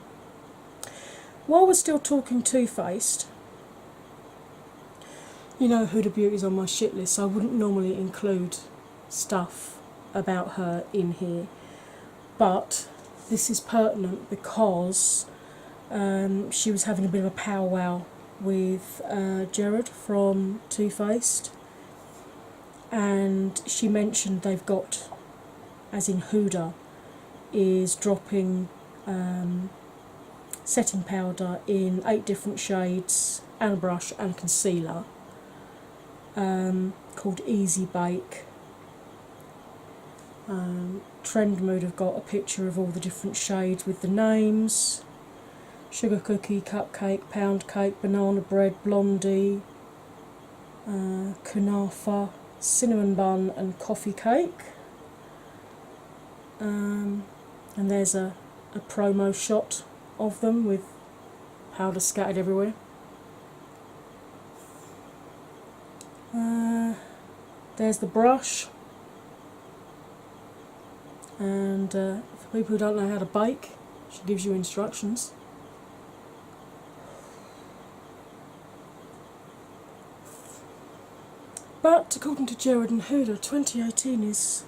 While we're still talking Too Faced, you know Huda Beauty's on my shit list, so I wouldn't normally include stuff about her in here, but this is pertinent because she was having a bit of a powwow with Jared from Too Faced, and she mentioned they've got, as in Huda, is dropping setting powder in 8 different shades and a brush and concealer called Easy Bake. Trend Mood have got a picture of all the different shades with the names. sugar cookie, cupcake, pound cake, banana bread, blondie, kunafa, cinnamon bun, and coffee cake. And there's a promo shot of them with powder scattered everywhere. There's the brush, and for people who don't know how to bake, she gives you instructions. But according to Jared and Huda, 2018 is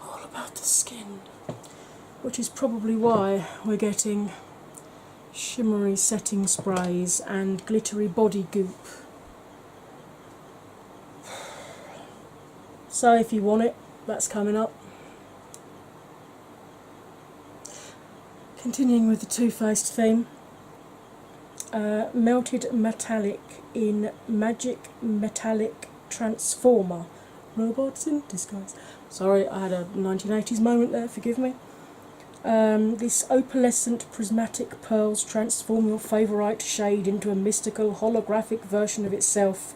all about the skin, which is probably why we're getting shimmery setting sprays and glittery body goop. So if you want it, that's coming up. Continuing with the Too Faced theme, Melted Metallic in Magic Metallic Transformer. Robots in disguise. Sorry, I had a 1980s moment there, forgive me. This opalescent prismatic pearls transform your favourite shade into a mystical holographic version of itself,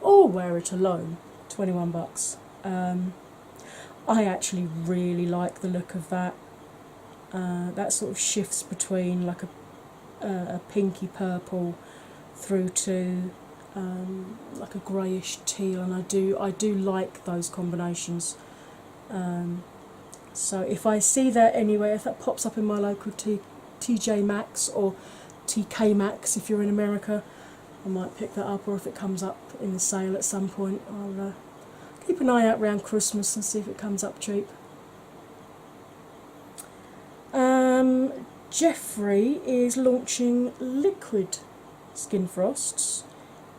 or wear it alone. $21. I actually really like the look of that. That sort of shifts between like a pinky purple through to like a greyish teal, and I do like those combinations. So if I see that anywhere, if that pops up in my local TJ Maxx or TK Maxx if you're in America, I might pick that up, or if it comes up in the sale at some point, I'll keep an eye out around Christmas and see if it comes up cheap. Jeffree is launching liquid skin frosts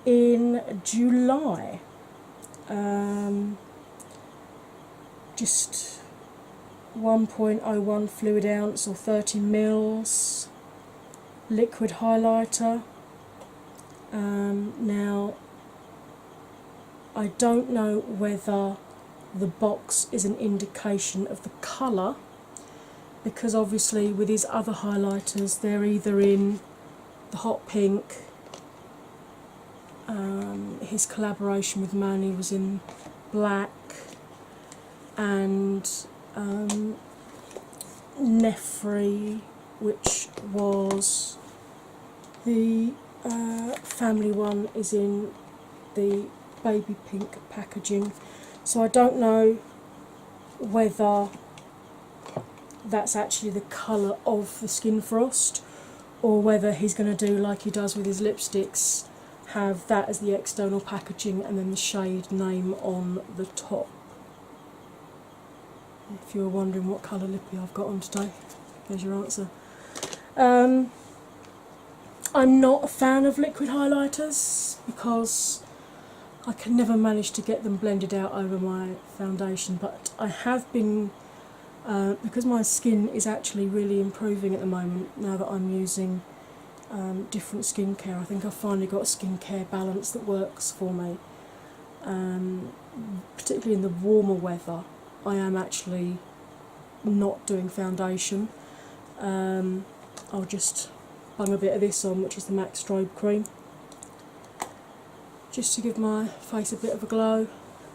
in July. Just 1.01 fluid ounce or 30 mils liquid highlighter. Now, I don't know whether the box is an indication of the colour, because obviously with his other highlighters they're either in the hot pink, his collaboration with Manny was in black, and Nefri, which was the family one, is in the baby pink packaging. So I don't know whether that's actually the colour of the skin frost, or whether he's going to do like he does with his lipsticks, have that as the external packaging and then the shade name on the top. If you're wondering what colour lippy I've got on today, there's your answer. I'm not a fan of liquid highlighters because I can never manage to get them blended out over my foundation, but I have been, because my skin is actually really improving at the moment now that I'm using different skincare. I think I've finally got a skincare balance that works for me, particularly in the warmer weather. I am actually not doing foundation. I'll just bung a bit of this on, which is the MAC Strobe Cream, just to give my face a bit of a glow.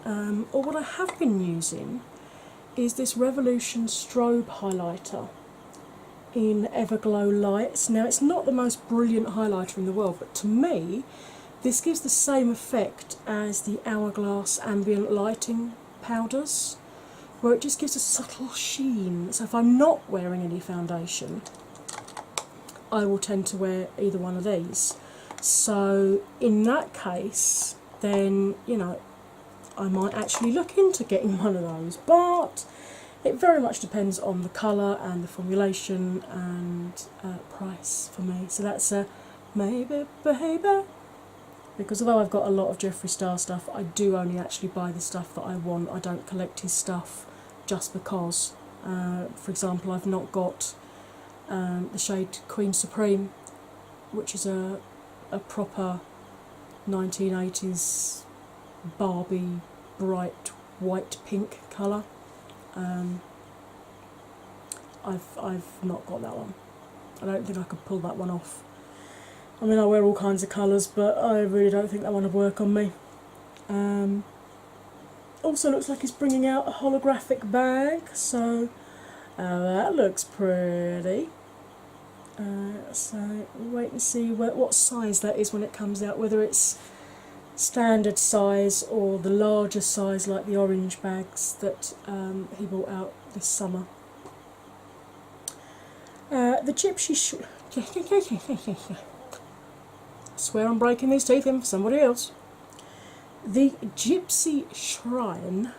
Or what I have been using is this Revolution Strobe Highlighter in Everglow Lights. Now, it's not the most brilliant highlighter in the world, but to me this gives the same effect as the Hourglass Ambient Lighting powders, where it just gives a subtle sheen. So if I'm not wearing any foundation, I will tend to wear either one of these. So in that case, then, you know, I might actually look into getting one of those, but it very much depends on the colour and the formulation and price for me. So that's a maybe, baby. Because although I've got a lot of Jeffree Star stuff, I do only actually buy the stuff that I want. I don't collect his stuff just because. For example, I've not got the shade Queen Supreme, which is a proper 1980s Barbie bright white pink colour. I've not got that one. I don't think I could pull that one off. I mean, I wear all kinds of colours, but I really don't think that one would work on me. Also looks like he's bringing out a holographic bag, so that looks pretty. So we'll wait and see what size that is when it comes out, whether it's standard size or the larger size like the orange bags that he brought out this summer. The gypsy I swear I'm breaking these teeth in for somebody else. The Gypsy Shrine,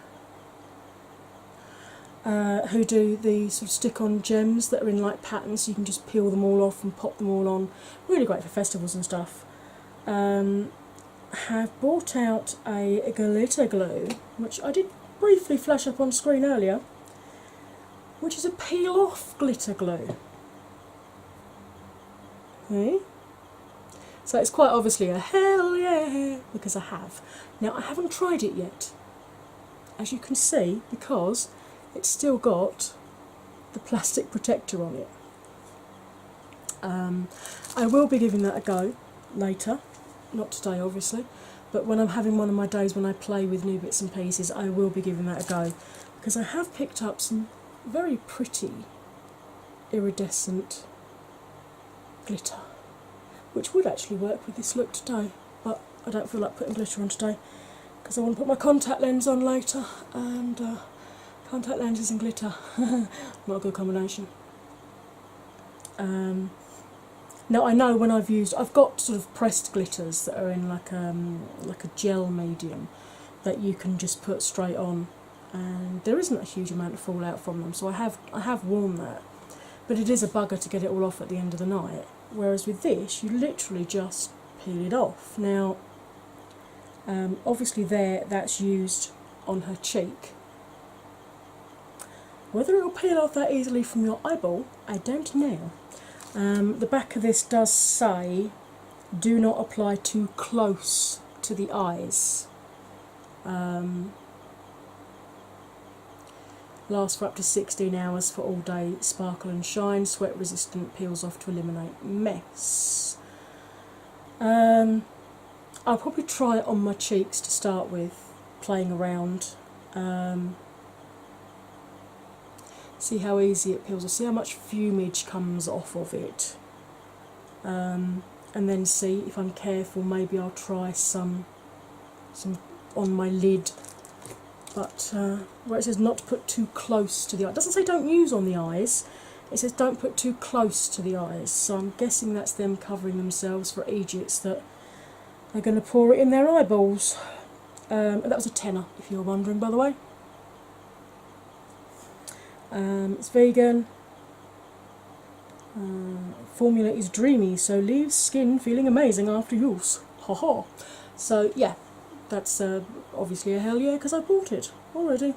who do the sort of stick-on gems that are in like patterns, so you can just peel them all off and pop them all on. Really great for festivals and stuff. Have brought out a glitter glue, which I did briefly flash up on screen earlier, which is a peel-off glitter glue. Okay. So it's quite obviously a hell yeah, because I have. Now I haven't tried it yet, as you can see, because it's still got the plastic protector on it. I will be giving that a go later, not today obviously, but when I'm having one of my days when I play with new bits and pieces, I will be giving that a go, because I have picked up some very pretty iridescent glitter, which would actually work with this look today, but I don't feel like putting glitter on today because I want to put my contact lens on later, and contact lenses and glitter, not a good combination. Now I know when I've got sort of pressed glitters that are in like a gel medium that you can just put straight on, and there isn't a huge amount of fallout from them, so I have worn that, but it is a bugger to get it all off at the end of the night. Whereas with this, you literally just peel it off. Now, obviously that's used on her cheek. Whether it will peel off that easily from your eyeball, I don't know. The back of this does say, do not apply too close to the eyes. Lasts for up to 16 hours for all day, sparkle and shine, sweat resistant, peels off to eliminate mess. I'll probably try it on my cheeks to start with, playing around. See how easy it peels off, see how much fumage comes off of it. And then see if I'm careful, maybe I'll try some on my lid. But where it says not to put too close to the eye, it doesn't say don't use on the eyes, it says don't put too close to the eyes, so I'm guessing that's them covering themselves for idiots that are going to pour it in their eyeballs. And that was a tenner, if you're wondering, by the way. It's vegan. Formula is dreamy, so leaves skin feeling amazing after use. Ha ha. So yeah, that's obviously a hell yeah, because I bought it already.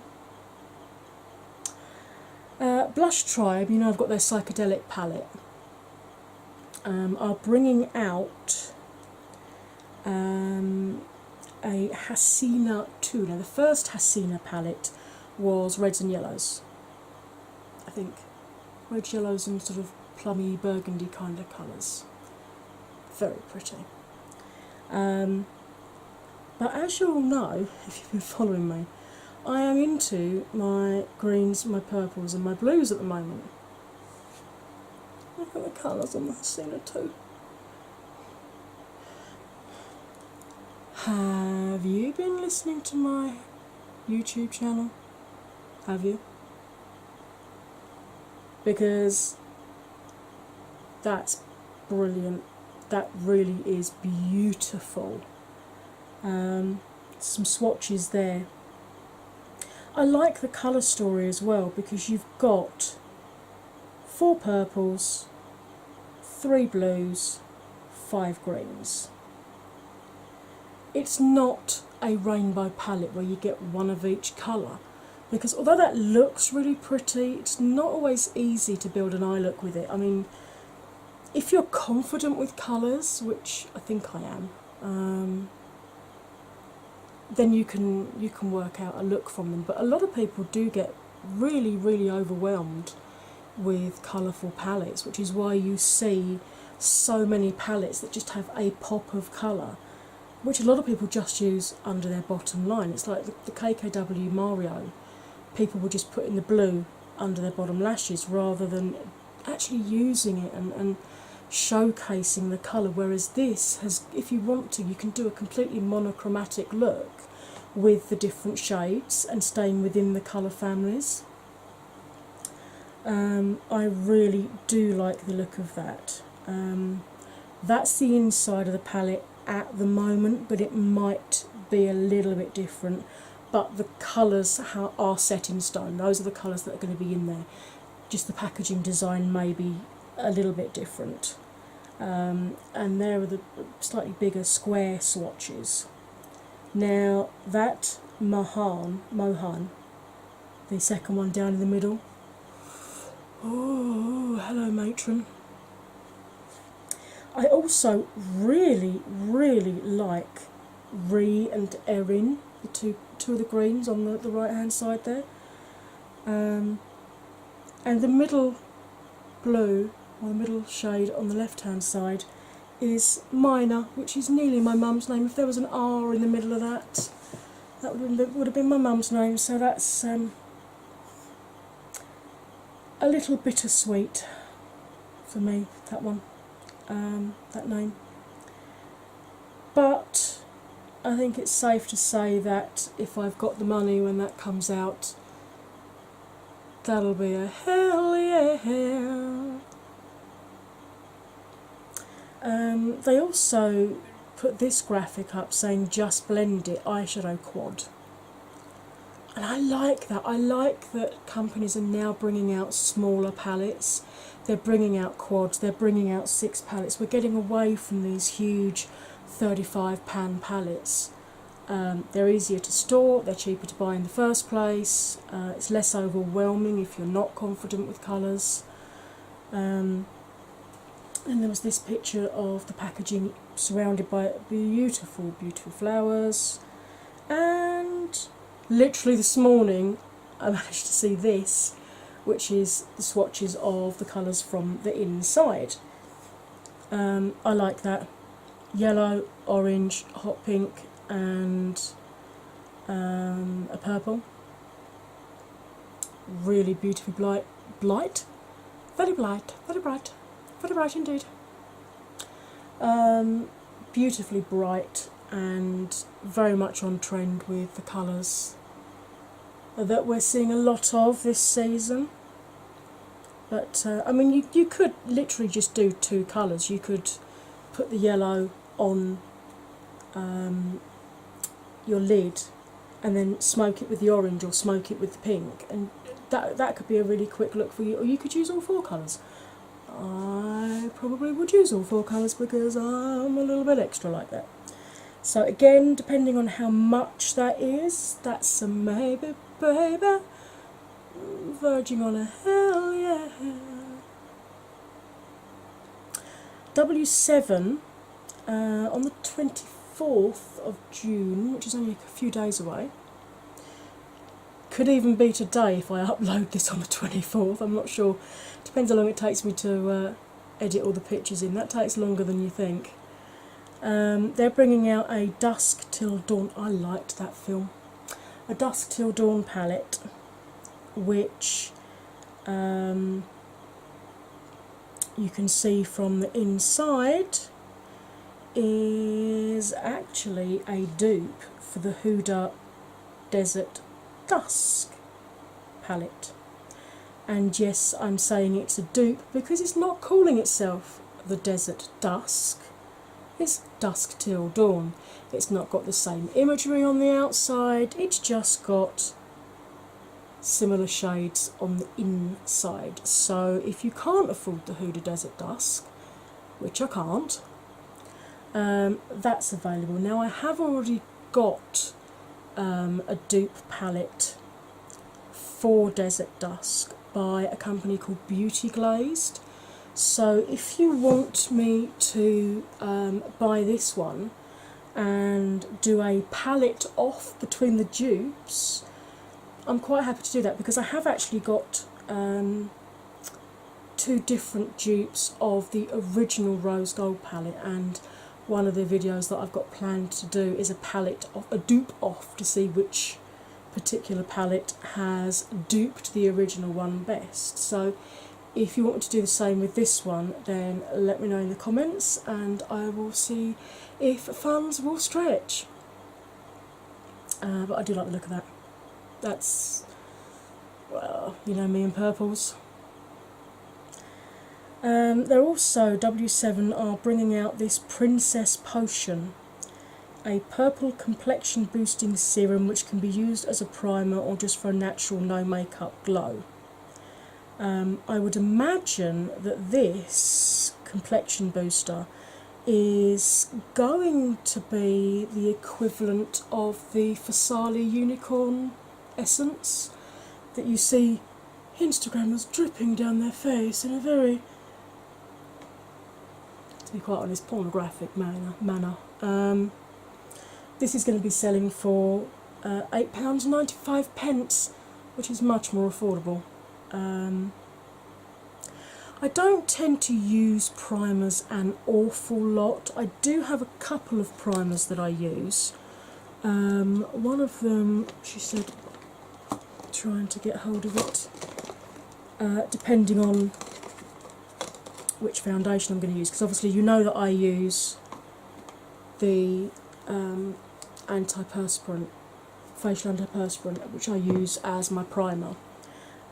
Blush Tribe, you know I've got their psychedelic palette, are bringing out a Hasina 2. Now the first Hasina palette was reds and yellows, I think. Red, yellows and sort of plummy burgundy kind of colours. Very pretty. But as you all know, if you've been following me, I am into my greens, my purples and my blues at the moment. Look at the colours on the Hasina 2. Have you been listening to my YouTube channel? Have you? Because that's brilliant. That really is beautiful. Some swatches there. I like the colour story as well, because you've got 4 purples, 3 blues, 5 greens. It's not a rainbow palette where you get one of each colour, because although that looks really pretty, it's not always easy to build an eye look with it. I mean, if you're confident with colours, which I think I am, then you can work out a look from them. But a lot of people do get really, really overwhelmed with colourful palettes, which is why you see so many palettes that just have a pop of colour, which a lot of people just use under their bottom line. It's like the KKW Mario, people will just put in the blue under their bottom lashes rather than actually using it and showcasing the colour, whereas this has, if you want to, you can do a completely monochromatic look with the different shades and staying within the colour families. I really do like the look of that. That's the inside of the palette at the moment, but it might be a little bit different. But the colours are set in stone. Those are the colours that are going to be in there. Just the packaging design may be a little bit different. And there are the slightly bigger square swatches. Now that Mohan, the second one down in the middle. Oh, hello matron. I also really, really like Ree and Erin, the two of the greens on the right hand side there. And the middle blue, or the middle shade on the left hand side, is Mina, which is nearly my mum's name. If there was an R in the middle of that, that would have been my mum's name, so that's a little bittersweet for me, that one, that name. But I think it's safe to say that if I've got the money when that comes out, that'll be a hell yeah. They also put this graphic up saying just blend it, eyeshadow quad. And I like that. I like that companies are now bringing out smaller palettes. They're bringing out quads, they're bringing out 6 palettes. We're getting away from these huge 35 pan palettes. They're easier to store, they're cheaper to buy in the first place, it's less overwhelming if you're not confident with colours. And there was this picture of the packaging surrounded by beautiful, beautiful flowers. And literally this morning I managed to see this, which is the swatches of the colours from the inside. I like that. Yellow, orange, hot pink and a purple. Really beautifully bright. Very bright, very bright. Very bright indeed. Beautifully bright and very much on trend with the colours that we're seeing a lot of this season. But I mean, you could literally just do 2 colours. You could put the yellow on your lid and then smoke it with the orange or smoke it with the pink, and that could be a really quick look for you. Or you could use all 4 colours. I probably would use all 4 colours because I'm a little bit extra like that. So again, depending on how much that is, that's a maybe, baby, verging on a hell yeah. W7 on the 24th of June, which is only a few days away. Could even be today if I upload this on the 24th, I'm not sure. Depends how long it takes me to edit all the pictures in. That takes longer than you think. They're bringing out a Dusk Till Dawn. I liked that film. A Dusk Till Dawn palette, which you can see from the inside is actually a dupe for the Huda Desert Dusk palette. And yes, I'm saying it's a dupe because it's not calling itself the Desert Dusk, it's Dusk Till Dawn. It's not got the same imagery on the outside, it's just got similar shades on the inside. So if you can't afford the Huda Desert Dusk, which I can't, that's available. Now I have already got a dupe palette for Desert Dusk by a company called Beauty Glazed. So if you want me to buy this one and do a palette off between the dupes, I'm quite happy to do that because I have actually got two different dupes of the original Rose Gold palette, and one of the videos that I've got planned to do is a dupe off to see which particular palette has duped the original one best. So if you want me to do the same with this one, then let me know in the comments and I will see if funds will stretch. But I do like the look of that. That's, well, you know me and purples. They're also, W7 are bringing out this Princess Potion, a purple complexion boosting serum which can be used as a primer or just for a natural no makeup glow. I would imagine that this complexion booster is going to be the equivalent of the Fasali Unicorn essence that you see Instagrammers dripping down their face in a very, to be quite honest, pornographic manner. This is going to be selling for £8.95, which is much more affordable. I don't tend to use primers an awful lot. I do have a couple of primers that I use. One of them, she said, trying to get hold of it, depending on which foundation I'm going to use, because obviously you know that I use the antiperspirant, facial antiperspirant, which I use as my primer.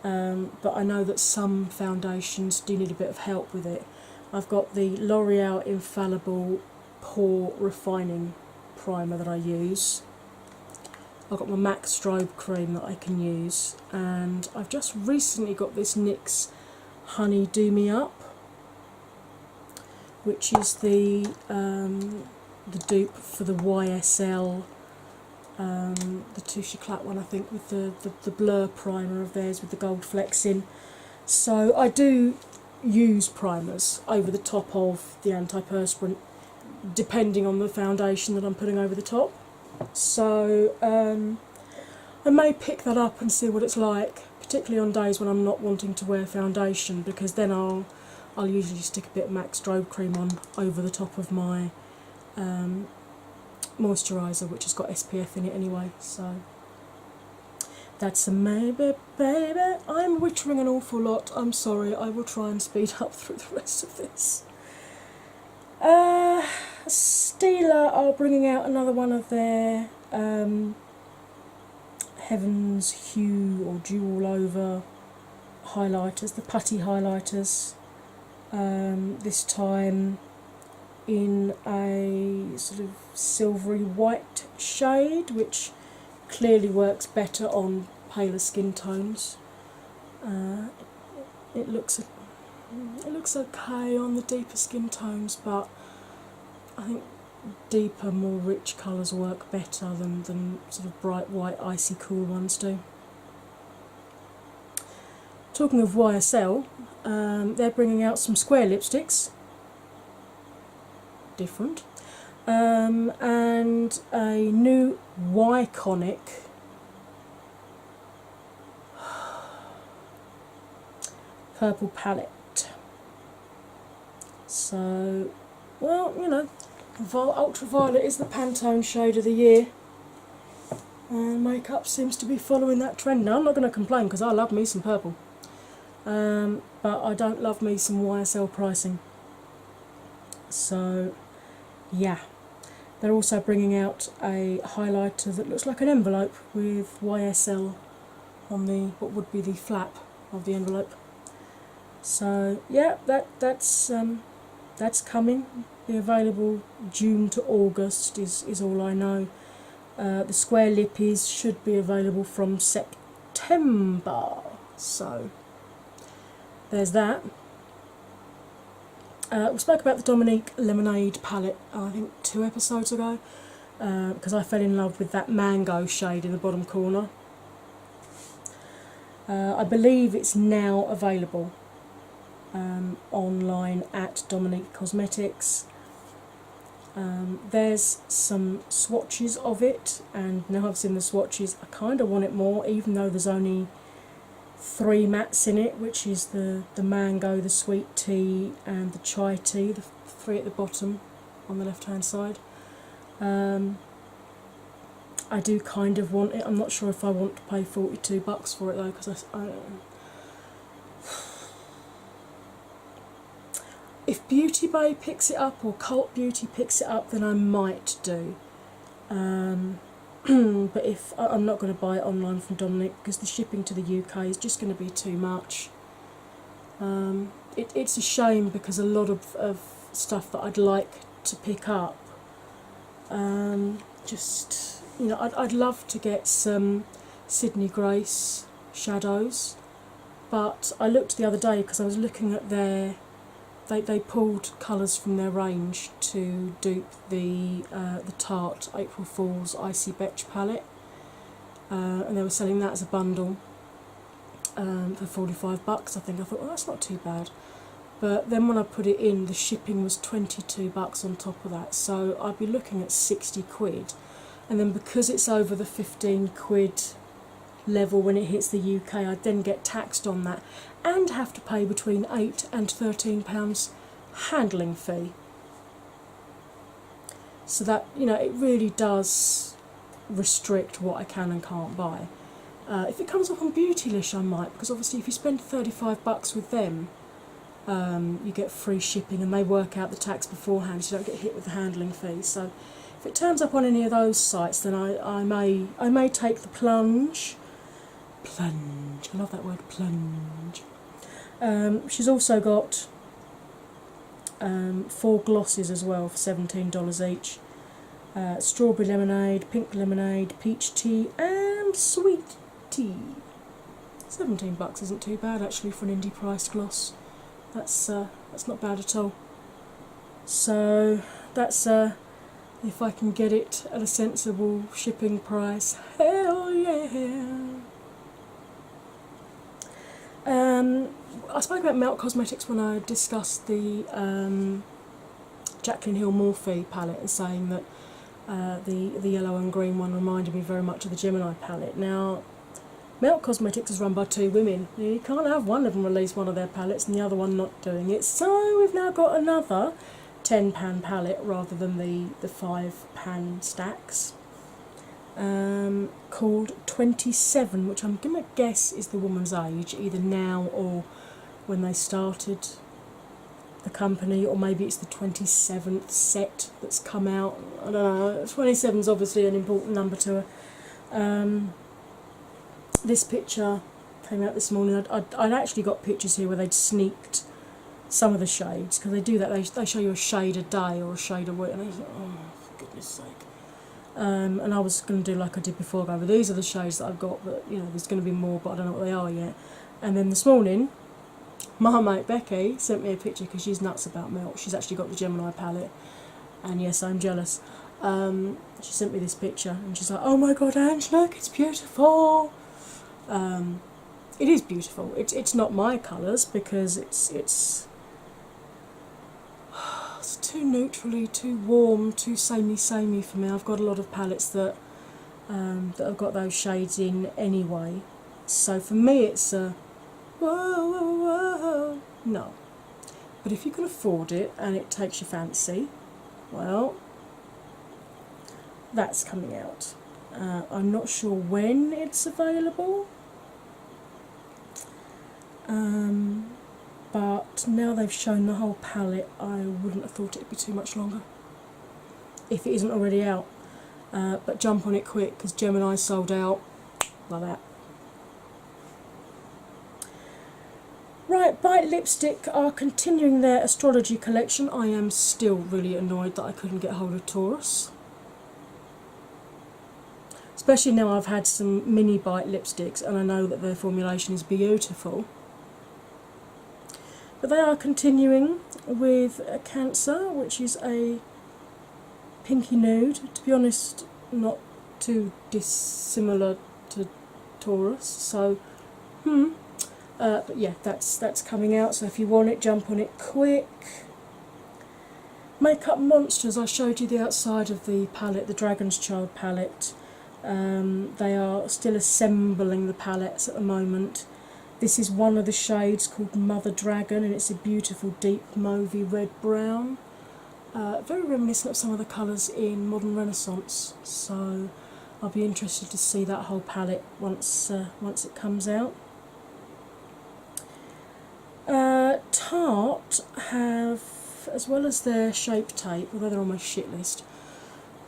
But I know that some foundations do need a bit of help with it. I've got the L'Oreal Infallible Pore Refining Primer that I use. I've got my MAC Strobe Cream that I can use, and I've just recently got this NYX Honey Do Me Up, which is the dupe for the YSL, the Touche Éclat one, I think, with the Blur primer of theirs with the gold flecks in. So I do use primers over the top of the antiperspirant, depending on the foundation that I'm putting over the top. So I may pick that up and see what it's like, particularly on days when I'm not wanting to wear foundation, because then I'll usually stick a bit of MAC Strobe Cream on over the top of my moisturiser, which has got SPF in it anyway. So that's a maybe, baby. I'm wittering an awful lot. I'm sorry. I will try and speed up through the rest of this. Stila are bringing out another one of their Heaven's Hue or Dew All Over highlighters, the putty highlighters. This time in a sort of silvery white shade, which clearly works better on paler skin tones. It looks okay on the deeper skin tones, but I think deeper, more rich colours work better than sort of bright white icy cool ones do. Talking of YSL, they're bringing out some square lipsticks, different, and a new Wyconic purple palette. So, well, you know, ultraviolet is the Pantone shade of the year, and makeup seems to be following that trend. Now, I'm not going to complain because I love me some purple, but I don't love me some YSL pricing. So, yeah. They're also bringing out a highlighter that looks like an envelope with YSL on the, what would be the flap of the envelope. So, yeah, that's coming. Be available June to August is all I know. The square lippies should be available from September. So, there's that. We spoke about the Dominique Lemonade palette, I think 2 episodes ago, because I fell in love with that mango shade in the bottom corner. I believe it's now available online at Dominique Cosmetics. There's some swatches of it, and now I've seen the swatches, I kind of want it more, even though there's only 3 mattes in it, which is the mango, the sweet tea, and the chai tea, the 3 at the bottom on the left hand side. I do kind of want it. I'm not sure if I want to pay $42 for it though, because if Beauty Bay picks it up or Cult Beauty picks it up, then I might do. But if I'm not going to buy it online from Dominic, because the shipping to the UK is just going to be too much. It's a shame, because a lot of stuff that I'd like to pick up, just, you know, I'd love to get some Sydney Grace shadows, but I looked the other day because I was looking at their, they pulled colours from their range to dupe the Tarte April Fool's Icy Betch palette, and they were selling that as a bundle for $45. I think I thought, well, that's not too bad. But then when I put it in, the shipping was $22 on top of that, so I'd be looking at 60 quid. And then because it's over the 15 quid level when it hits the UK, I'd then get taxed on that and have to pay between £8 and £13 handling fee. So that, you know, it really does restrict what I can and can't buy. If it comes up on Beautylish, I might, because obviously if you spend $35 with them, you get free shipping, and they work out the tax beforehand, so you don't get hit with the handling fee. So if it turns up on any of those sites, then I may take the plunge. Plunge, I love that word, plunge. She's also got 4 glosses as well for $17 each. Strawberry lemonade, pink lemonade, peach tea, and sweet tea. $17 isn't too bad actually for an indie priced gloss. That's not bad at all. So that's if I can get it at a sensible shipping price, hell yeah. I spoke about Melt Cosmetics when I discussed the Jaclyn Hill Morphe palette, and saying that the yellow and green one reminded me very much of the Gemini palette. Now, Melt Cosmetics is run by 2 women. You can't have one of them release one of their palettes and the other one not doing it. So we've now got another £10 palette rather than the £5 stacks, called 27, which I'm going to guess is the woman's age, either now or when they started the company, or maybe it's the 27th set that's come out. I don't know. 27 is obviously an important number to her. This picture came out this morning. I'd actually got pictures here where they'd sneaked some of the shades, because they do that. They show you a shade a day or a shade a week, and I was like, oh, for goodness sake. And I was going to do like I did before, go, but these are the shades that I've got, but you know, there's going to be more, but I don't know what they are yet. And then this morning, my mate Becky sent me a picture, because she's nuts about Melt. She's actually got the Gemini palette, and yes, I'm jealous. She sent me this picture, and she's like, oh my god, Ange, look, it's beautiful. It is beautiful. It's not my colours, because it's too neutrally, too warm, too samey for me. I've got a lot of palettes that have got those shades in anyway. So for me, it's a whoa. No. But if you can afford it and it takes your fancy, well, that's coming out. I'm not sure when it's available, but now they've shown the whole palette, I wouldn't have thought it'd be too much longer if it isn't already out. But jump on it quick, because Gemini's sold out like that. Right, Bite Lipstick are continuing their astrology collection. I am still really annoyed that I couldn't get hold of Taurus. Especially now I've had some mini Bite lipsticks and I know that their formulation is beautiful. But they are continuing with Cancer, which is a pinky nude. To be honest, not too dissimilar to Taurus. So, but yeah, that's coming out. So if you want it, jump on it quick. Makeup Monsters, I showed you the outside of the palette, the Dragon's Child palette. They are still assembling the palettes at the moment. This is one of the shades called Mother Dragon, and it's a beautiful deep mauvey red-brown. Very reminiscent of some of the colours in Modern Renaissance, so I'll be interested to see that whole palette once it comes out. Tarte have, as well as their Shape Tape, although they're on my shit list,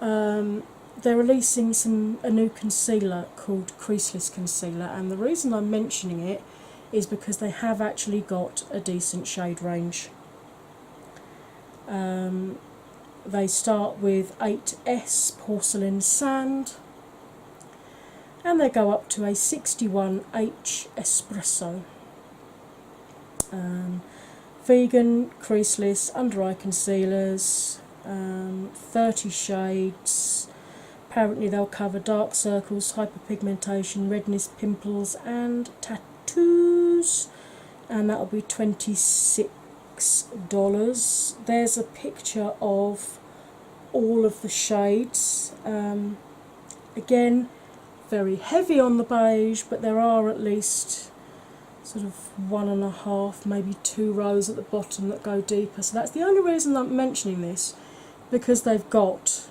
they're releasing a new concealer called Creaseless Concealer, and the reason I'm mentioning it is because they have actually got a decent shade range. They start with 8S Porcelain Sand, and they go up to a 61H Espresso. Vegan, creaseless, under eye concealers, 30 shades. Apparently they'll cover dark circles, hyperpigmentation, redness, pimples and tattoos, and that'll be $26. There's a picture of all of the shades. Again, very heavy on the beige, but there are at least sort of 1.5, maybe 2 rows at the bottom that go deeper. So that's the only reason I'm mentioning this, because they've got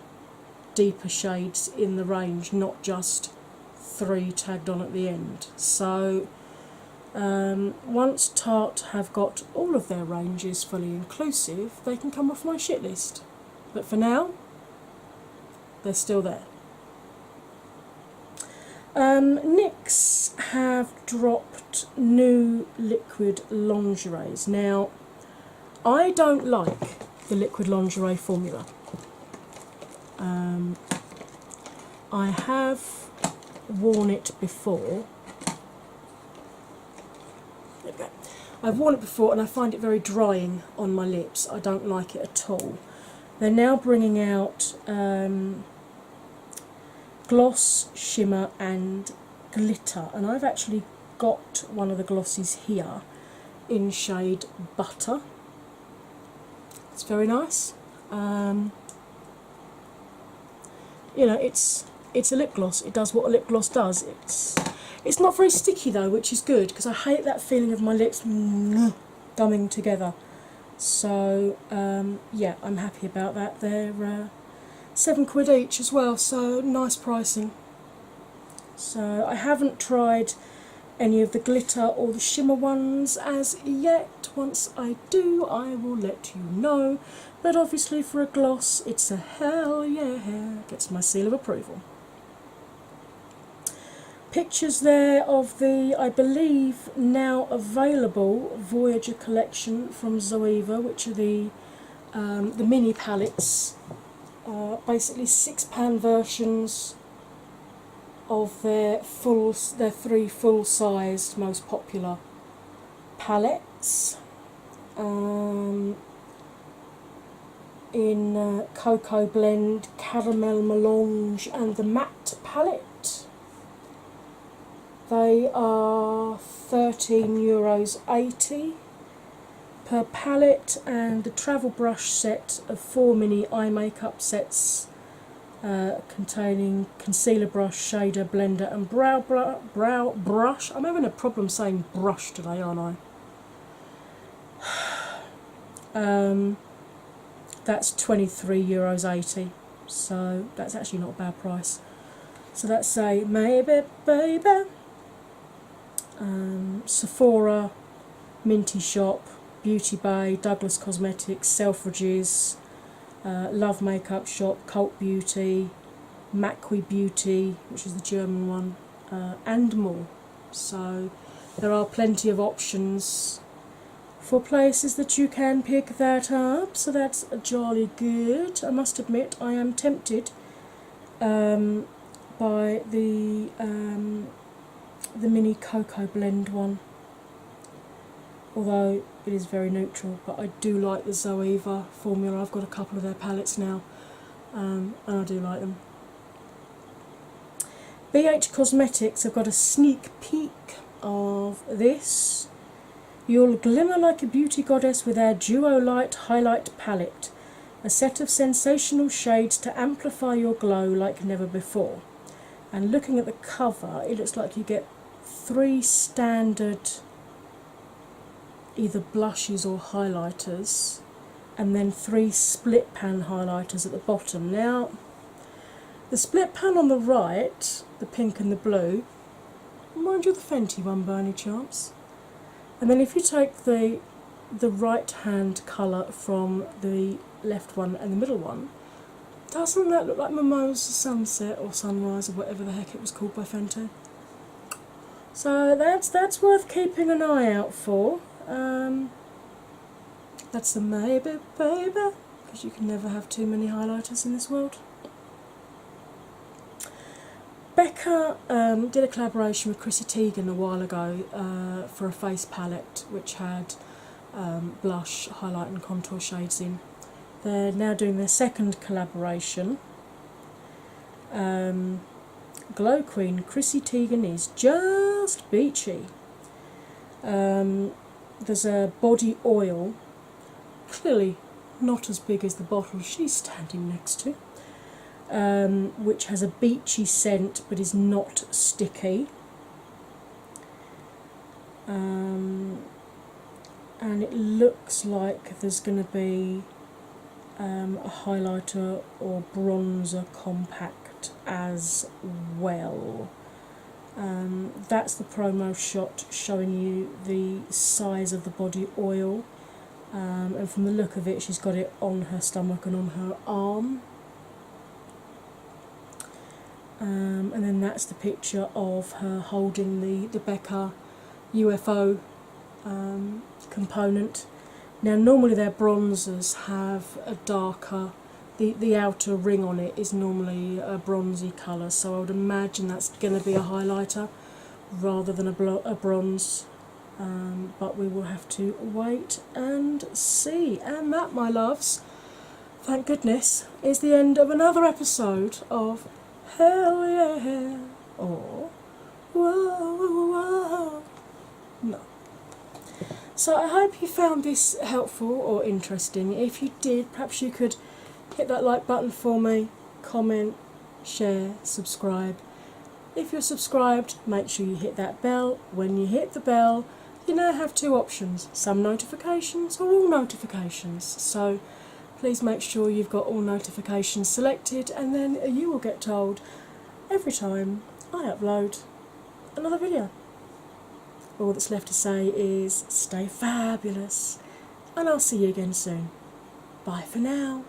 deeper shades in the range, not just 3 tagged on at the end. So once Tarte have got all of their ranges fully inclusive, they can come off my shit list. But for now, they're still there. NYX have dropped new liquid lingeries. Now, I don't like the liquid lingerie formula. I have worn it before. There we go. I've worn it before and I find it very drying on my lips. I don't like it at all. They're now bringing out gloss, shimmer and glitter, and I've actually got one of the glosses here in shade Butter. It's very nice. You know, it's a lip gloss. It does what a lip gloss does. It's not very sticky though, which is good, because I hate that feeling of my lips gumming together. So yeah, I'm happy about that. They're £7 each as well, so nice pricing. So I haven't tried any of the glitter or the shimmer ones as yet. Once I do, I will let you know. But obviously for a gloss, it's a hell yeah. Gets my seal of approval. Pictures there of the, I believe, now available Voyager collection from Zoeva, which are the mini palettes. Basically £6 versions of their 3 full-sized most popular palettes, in Cocoa Blend, Caramel Melange and the Matte palette. They are €13.80 per palette, and the travel brush set of 4 mini eye makeup sets containing concealer brush, shader, blender and brow brush. I'm having a problem saying brush today, aren't I? That's €23.80, so that's actually not a bad price. So that's a maybe baby. Sephora, Minty Shop, Beauty Bay, Douglas Cosmetics, Selfridges, Love Makeup Shop, Cult Beauty, Macqui Beauty, which is the German one, and more. So there are plenty of options for places that you can pick that up, so that's jolly good. I must admit I am tempted by the mini Cocoa Blend one, although it is very neutral, but I do like the Zoeva formula. I've got a couple of their palettes now, and I do like them. BH Cosmetics have got a sneak peek of this. You'll glimmer like a beauty goddess with our Duo Light Highlight Palette, a set of sensational shades to amplify your glow like never before. And looking at the cover, it looks like you get 3 standard either blushes or highlighters, and then 3 split pan highlighters at the bottom. Now, the split pan on the right, the pink and the blue, mind you the Fenty one by any chance? And then if you take the right hand colour from the left one and the middle one, doesn't that look like Mimosa Sunset or Sunrise or whatever the heck it was called by Fenty? So that's worth keeping an eye out for. That's a maybe, baby, because you can never have too many highlighters in this world. Becca did a collaboration with Chrissy Teigen a while ago for a face palette which had blush, highlight and contour shades in. They're now doing their second collaboration. Glow Queen Chrissy Teigen is just beachy. There's a body oil, clearly not as big as the bottle she's standing next to, which has a beachy scent but is not sticky. And it looks like there's going to be a highlighter or bronzer compact as well. That's the promo shot showing you the size of the body oil, and from the look of it she's got it on her stomach and on her arm. And then that's the picture of her holding the Becca UFO component. Now normally their bronzers have a darker, the outer ring on it is normally a bronzy colour, so I would imagine that's going to be a highlighter rather than a bronze, but we will have to wait and see. And that, my loves, thank goodness, is the end of another episode of Hell Yeah, or Whoa, Whoa, Whoa. No. So I hope you found this helpful or interesting. If you did, perhaps you could hit that like button for me, comment, share, subscribe. If you're subscribed, make sure you hit that bell. When you hit the bell, you now have 2 options, some notifications or all notifications. So please make sure you've got all notifications selected, and then you will get told every time I upload another video. All that's left to say is stay fabulous, and I'll see you again soon. Bye for now.